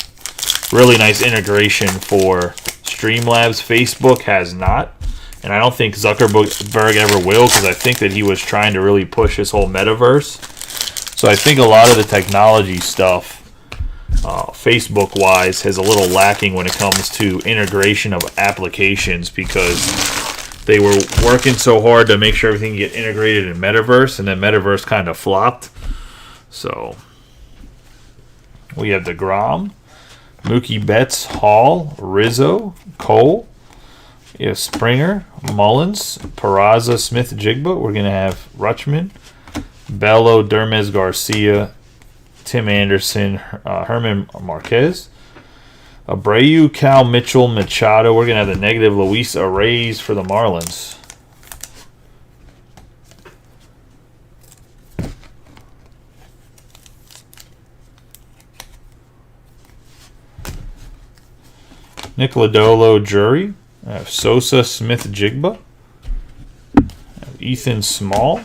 really nice integration for Streamlabs. Facebook has not. And I don't think Zuckerberg ever will, because I think that he was trying to really push his whole metaverse. So I think a lot of the technology stuff, Facebook-wise, is a little lacking when it comes to integration of applications, because they were working so hard to make sure everything get integrated in metaverse, and then metaverse kind of flopped. So we have DeGrom, Mookie Betts, Hall, Rizzo, Cole. You have Springer, Mullins, Peraza, Smith, Jigba. We're going to have Rutschman, Bello, Dermez, Garcia, Tim Anderson, Herman Marquez, Abreu, Cal, Mitchell, Machado. We're going to have the negative Luis Arraez for the Marlins. Nick Lodolo, Jury. Sosa, Smith, Jigba. Ethan Small.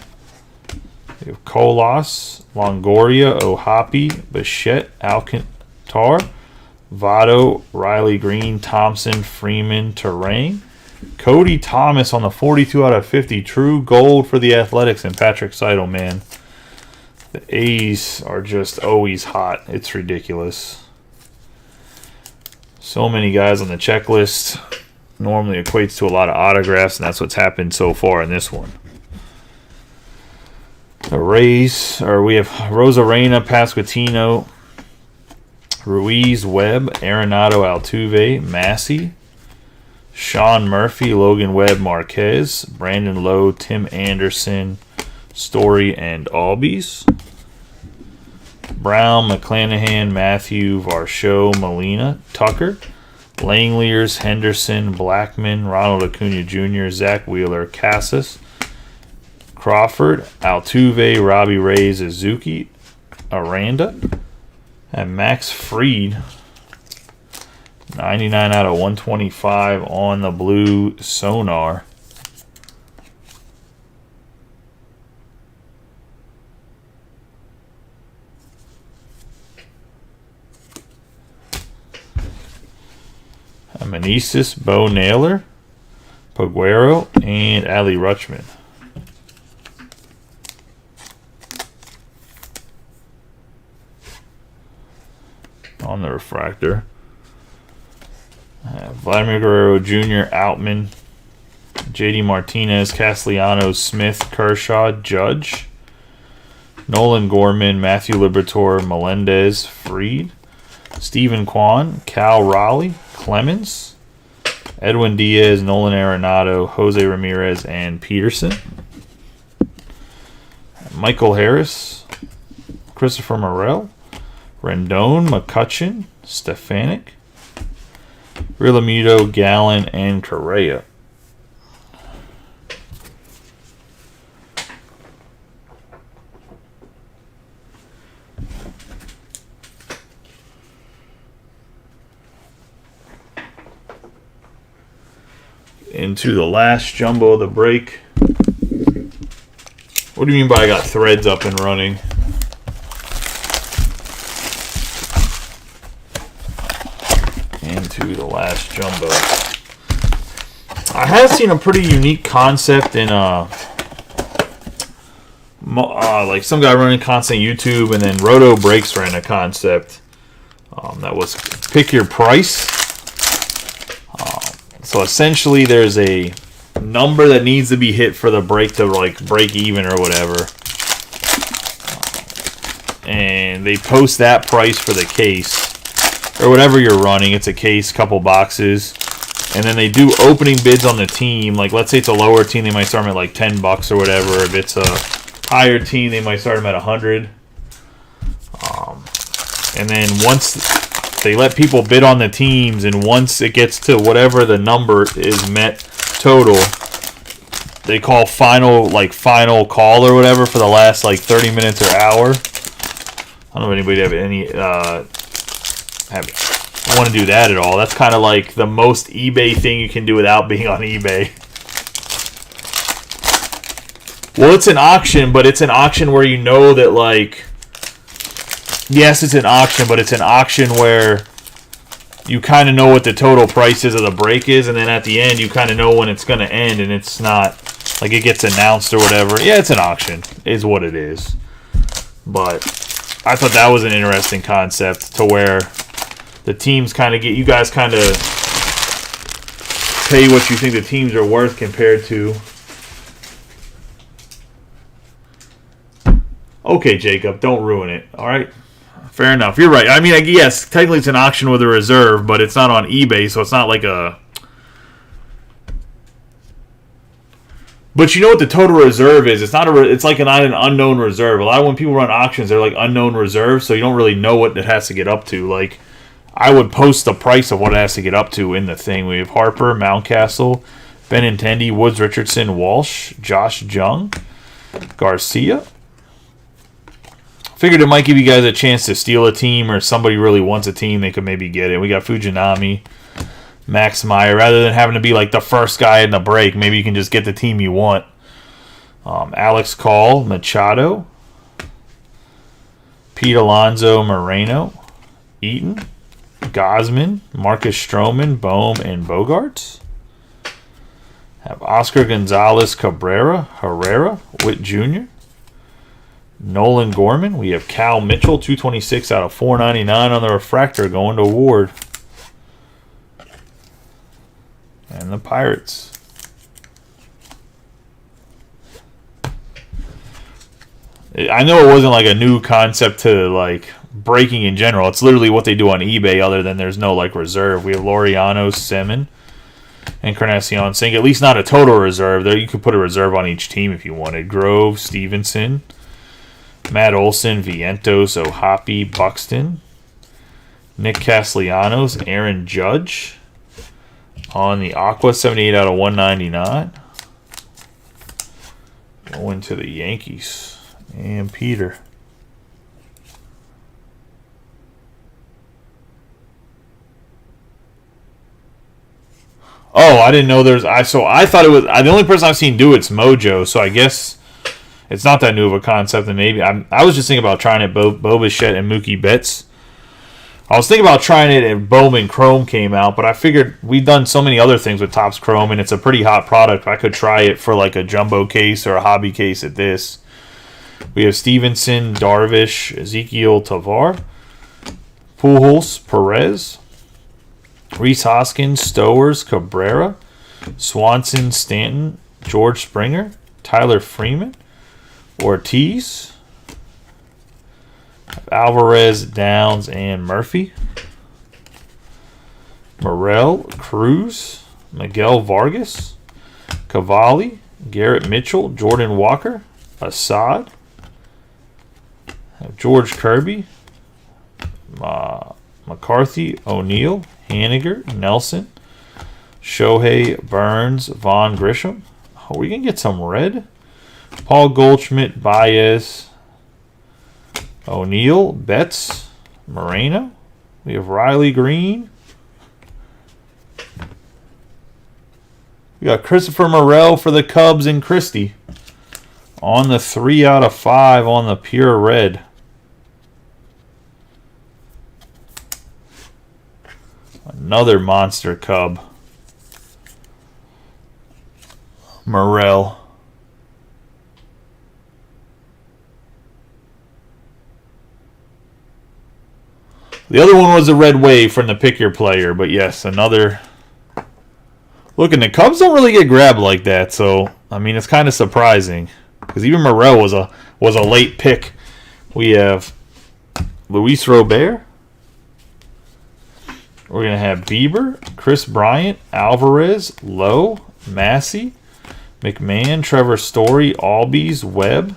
We have Colas, Longoria, Ohapi, Bichette, Alcantar, Votto, Riley Green, Thompson, Freeman, Terrain. Cody Thomas on the 42 out of 50. True gold for the Athletics and Patrick Seidel, man. The A's are just always hot. It's ridiculous. So many guys on the checklist. Normally equates to a lot of autographs, and that's what's happened so far in this one. We have Rosarena, Pasquantino, Ruiz, Webb, Arenado, Altuve, Massey, Sean Murphy, Logan Webb, Marquez, Brandon Lowe, Tim Anderson, Story, and Albies. Brown, McClanahan, Matthew, Varsho, Molina, Tucker, Langeliers, Henderson, Blackman, Ronald Acuna Jr., Zach Wheeler, Casas, Crawford, Altuve, Robbie Ray, Suzuki, Aranda, and Max Fried, 99 out of 125 on the blue Sonar. Meneses, Bo Naylor, Paguero, and Ali Rutschman. on the refractor. Vladimir Guerrero Jr., Outman, JD Martinez, Castellanos, Smith, Kershaw, Judge, Nolan Gorman, Matthew Liberatore, Melendez, Fried, Stephen Kwan, Cal Raleigh, Clemens, Edwin Diaz, Nolan Arenado, Jose Ramirez, and Peterson. Michael Harris, Christopher Morel, Rendon, McCutchen, Stefanik, Realmuto, Gallen, and Correa. Into the last jumbo of the break. What do you mean by I got threads up and running? Into the last jumbo. I have seen a pretty unique concept in like some guy running content YouTube, and then Roto Breaks ran a concept that was pick your price. So essentially, there's a number that needs to be hit for the break to like break even or whatever, and they post that price for the case or whatever you're running. It's a case, couple boxes, and then they do opening bids on the team. Like, let's say it's a lower team, they might start them at like $10 or whatever. If it's a higher team, they might start them at $100. And then once they let people bid on the teams, and once it gets to whatever the number is met total, they call final call or whatever for the last like 30 minutes or hour. I don't know if anybody have any want to do that at all. That's kind of like the most eBay thing you can do without being on eBay. Well, it's an auction, but it's an auction where you know that, like, yes, it's an auction, but it's an auction where you kind of know what the total prices of the break is, and then at the end you kind of know when it's going to end, and it's not like it gets announced or whatever. Yeah, it's an auction, is what it is. But I thought that was an interesting concept, to where the teams kind of get, you guys kind of pay what you think the teams are worth compared to. Okay, Jacob, don't ruin it. All right, fair enough. You're right. I mean, yes, technically it's an auction with a reserve, but it's not on eBay, so it's not like a. But you know what the total reserve is? It's not a. It's like not an unknown reserve. A lot of when people run auctions, they're like unknown reserves, so you don't really know what it has to get up to. Like, I would post the price of what it has to get up to in the thing. We have Harper, Mountcastle, Benintendi, Woods Richardson, Walsh, Josh Jung, Garcia. Figured it might give you guys a chance to steal a team, or somebody really wants a team, they could maybe get it. We got Fujinami, Max Meyer. Rather than having to be like the first guy in the break, maybe you can just get the team you want. Alex Call, Machado, Pete Alonso, Moreno, Eaton, Gosman, Marcus Stroman, Bohm, and Bogarts. Have Oscar Gonzalez, Cabrera, Herrera, Witt Jr., Nolan Gorman. We have Cal Mitchell, 226 out of 499 on the refractor, going to Ward. And the Pirates. I know it wasn't like a new concept to like breaking in general. It's literally what they do on eBay, other than there's no like reserve. We have Laureano, Semin, Encarnacion Singh. At least not a total reserve. There you could put a reserve on each team if you wanted. Grove, Stevenson, Matt Olson, Vientos, O'Hoppe, Buxton, Nick Castellanos, Aaron Judge on the Aqua, 78 out of 199. Going to the Yankees. And Peter. Oh, I didn't know there's. I thought it was. The only person I've seen do it's Mojo. So I guess it's not that new of a concept. And maybe I was just thinking about trying it. Bo Bichette and Mookie Betts. I was thinking about trying it if Bowman Chrome came out, but I figured we've done so many other things with Topps Chrome, and it's a pretty hot product. I could try it for like a jumbo case or a hobby case at this. We have Stevenson, Darvish, Ezekiel Tavar, Pujols, Perez. Rhys Hoskins, Stowers, Cabrera. Swanson, Stanton, George Springer. Tyler Freeman. Ortiz. Alvarez, Downs, and Murphy. Morel, Cruz. Miguel Vargas. Cavalli. Garrett Mitchell, Jordan Walker. Assad. George Kirby. McCarthy, O'Neill, Haniger, Nelson, Shohei, Burns, Vaughn Grisham. Oh, we can get some red. Paul Goldschmidt, Baez, O'Neill, Betts, Moreno. We have Riley Green. We got Christopher Morel for the Cubs and Christie. On the 3 out of 5 on the pure red. Another monster Cub. Morel. The other one was a red wave from the pick your player, but yes, another. Look, and the Cubs don't really get grabbed like that, so I mean it's kind of surprising because even Morel was a late pick. We have Luis Robert. We're going to have Bieber, Chris Bryant, Alvarez, Lowe, Massey, McMahon, Trevor Story, Albies, Webb,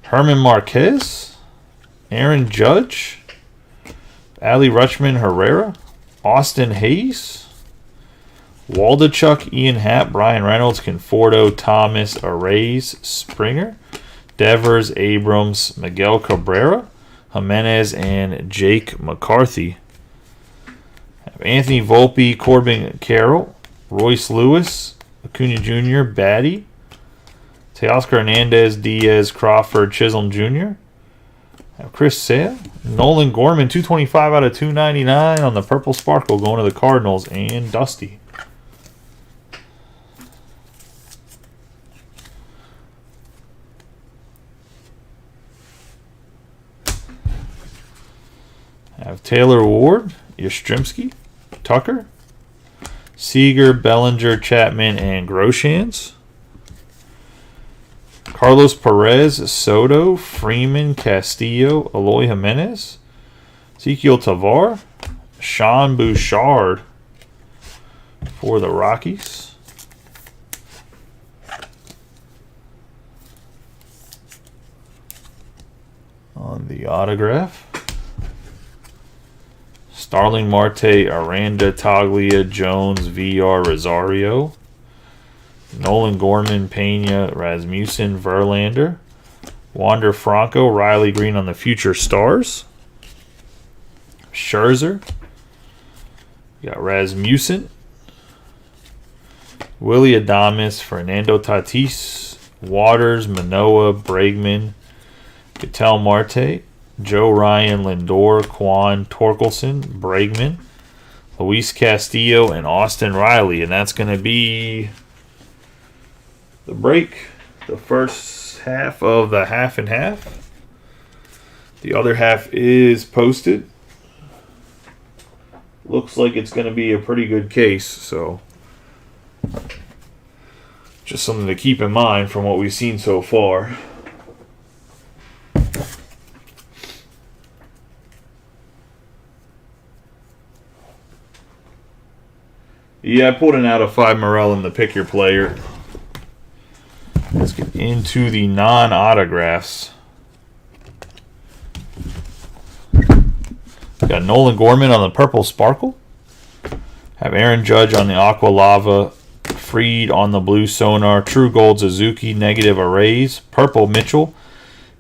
Herman Marquez, Aaron Judge, Ali Rutschman Herrera, Austin Hayes, Waldachuk, Ian Happ, Brian Reynolds, Conforto, Thomas, Arrays, Springer, Devers, Abrams, Miguel Cabrera, Jimenez, and Jake McCarthy. Anthony Volpe, Corbin Carroll, Royce Lewis, Acuna Jr., Batty, Teoscar Hernandez, Diaz, Crawford, Chisholm Jr., Chris Sale, Nolan Gorman, 225 out of 299 on the Purple Sparkle going to the Cardinals, and Dusty. Have Taylor Ward, Yastrzemski, Tucker, Seager, Bellinger, Chapman, and Groshans. Carlos Perez, Soto, Freeman, Castillo, Eloy Jimenez, Ezequiel Tavar, Sean Bouchard for the Rockies. On the autograph. Starling Marte, Aranda, Taglia, Jones, VR, Rosario. Nolan Gorman, Pena, Rasmussen, Verlander. Wander Franco, Riley Green on the Future Stars. Scherzer. You got Rasmussen. Willie Adames, Fernando Tatis, Waters, Manoah, Bregman, Ketel Marte, Joe Ryan, Lindor, Quan, Torkelson, Bregman, Luis Castillo, and Austin Riley. And that's going to be the break. The first half of the half and half. The other half is posted. Looks like it's going to be a pretty good case. So just something to keep in mind from what we've seen so far. Yeah, I pulled an out of 5 Morel in the pick your player. Let's get into the non-autographs. Got Nolan Gorman on the Purple Sparkle. Have Aaron Judge on the Aqua Lava. Freed on the Blue Sonar. True Gold Suzuki. Negative Arrays. Purple Mitchell.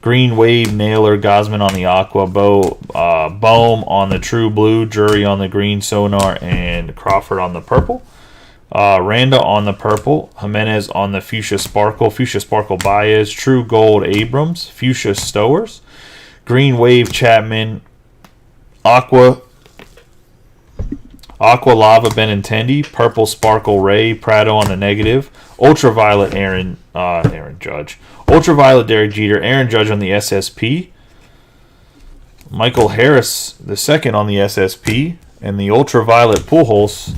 Green Wave Naylor. Gosman on the Aqua. Bohm on the True Blue. Jury on the Green Sonar. And Crawford on the Purple. Randa on the Purple. Jimenez on the Fuchsia Sparkle. Fuchsia Sparkle Baez. True Gold Abrams. Fuchsia Stowers. Green Wave Chapman. Aqua Lava Benintendi. Purple Sparkle Ray. Prado on the negative. Ultraviolet Aaron Judge. Ultraviolet Derek Jeter. Aaron Judge on the SSP. Michael Harris II on the SSP, and the Ultraviolet Pujols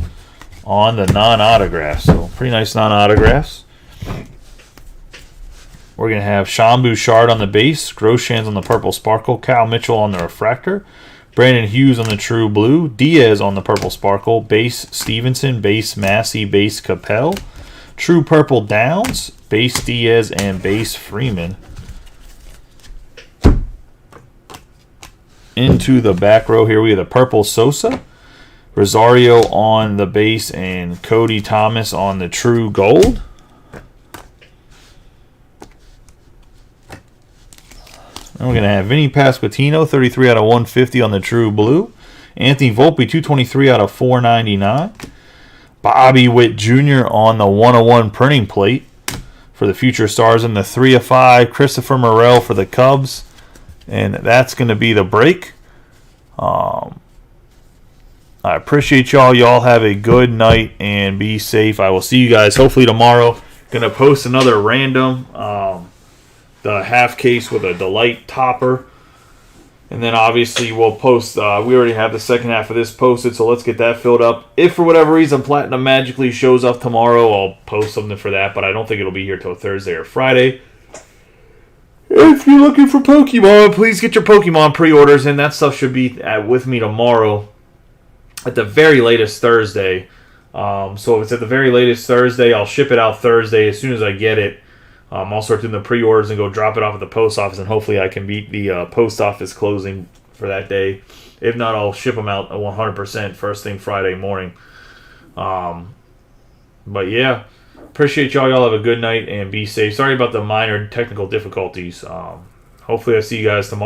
on the non-autographs. So pretty nice non-autographs. We're going to have Sean Bouchard on the base, Groshans on the Purple Sparkle, Cal Mitchell on the Refractor, Brandon Hughes on the True Blue, Diaz on the Purple Sparkle, base Stevenson, base Massey, base Capel, True Purple Downs, base Diaz, and base Freeman. Into the back row here, we have the Purple Sosa, Rosario on the base, and Cody Thomas on the True Gold. And we're going to have Vinny Pasquantino, 33 out of 150 on the True Blue. Anthony Volpe, 223 out of 499. Bobby Witt Jr. on the 101 printing plate for the Future Stars. And the 3 of 5, Christopher Morel for the Cubs. And that's going to be the break. I appreciate y'all. Y'all have a good night and be safe. I will see you guys hopefully tomorrow. Going to post another random, the half case with a Delight topper. And then obviously we'll post, we already have the second half of this posted, so let's get that filled up. If for whatever reason Platinum magically shows up tomorrow, I'll post something for that, but I don't think it'll be here till Thursday or Friday. If you're looking for Pokemon, please get your Pokemon pre-orders in. That stuff should be with me tomorrow at the very latest Thursday. So if it's at the very latest Thursday, I'll ship it out Thursday as soon as I get it. I'll start doing the pre-orders and go drop it off at the post office, and hopefully I can beat the post office closing for that day. If not, I'll ship them out 100% first thing Friday morning. But yeah, appreciate y'all. Y'all have a good night and be safe. Sorry about the minor technical difficulties. Hopefully I see you guys tomorrow.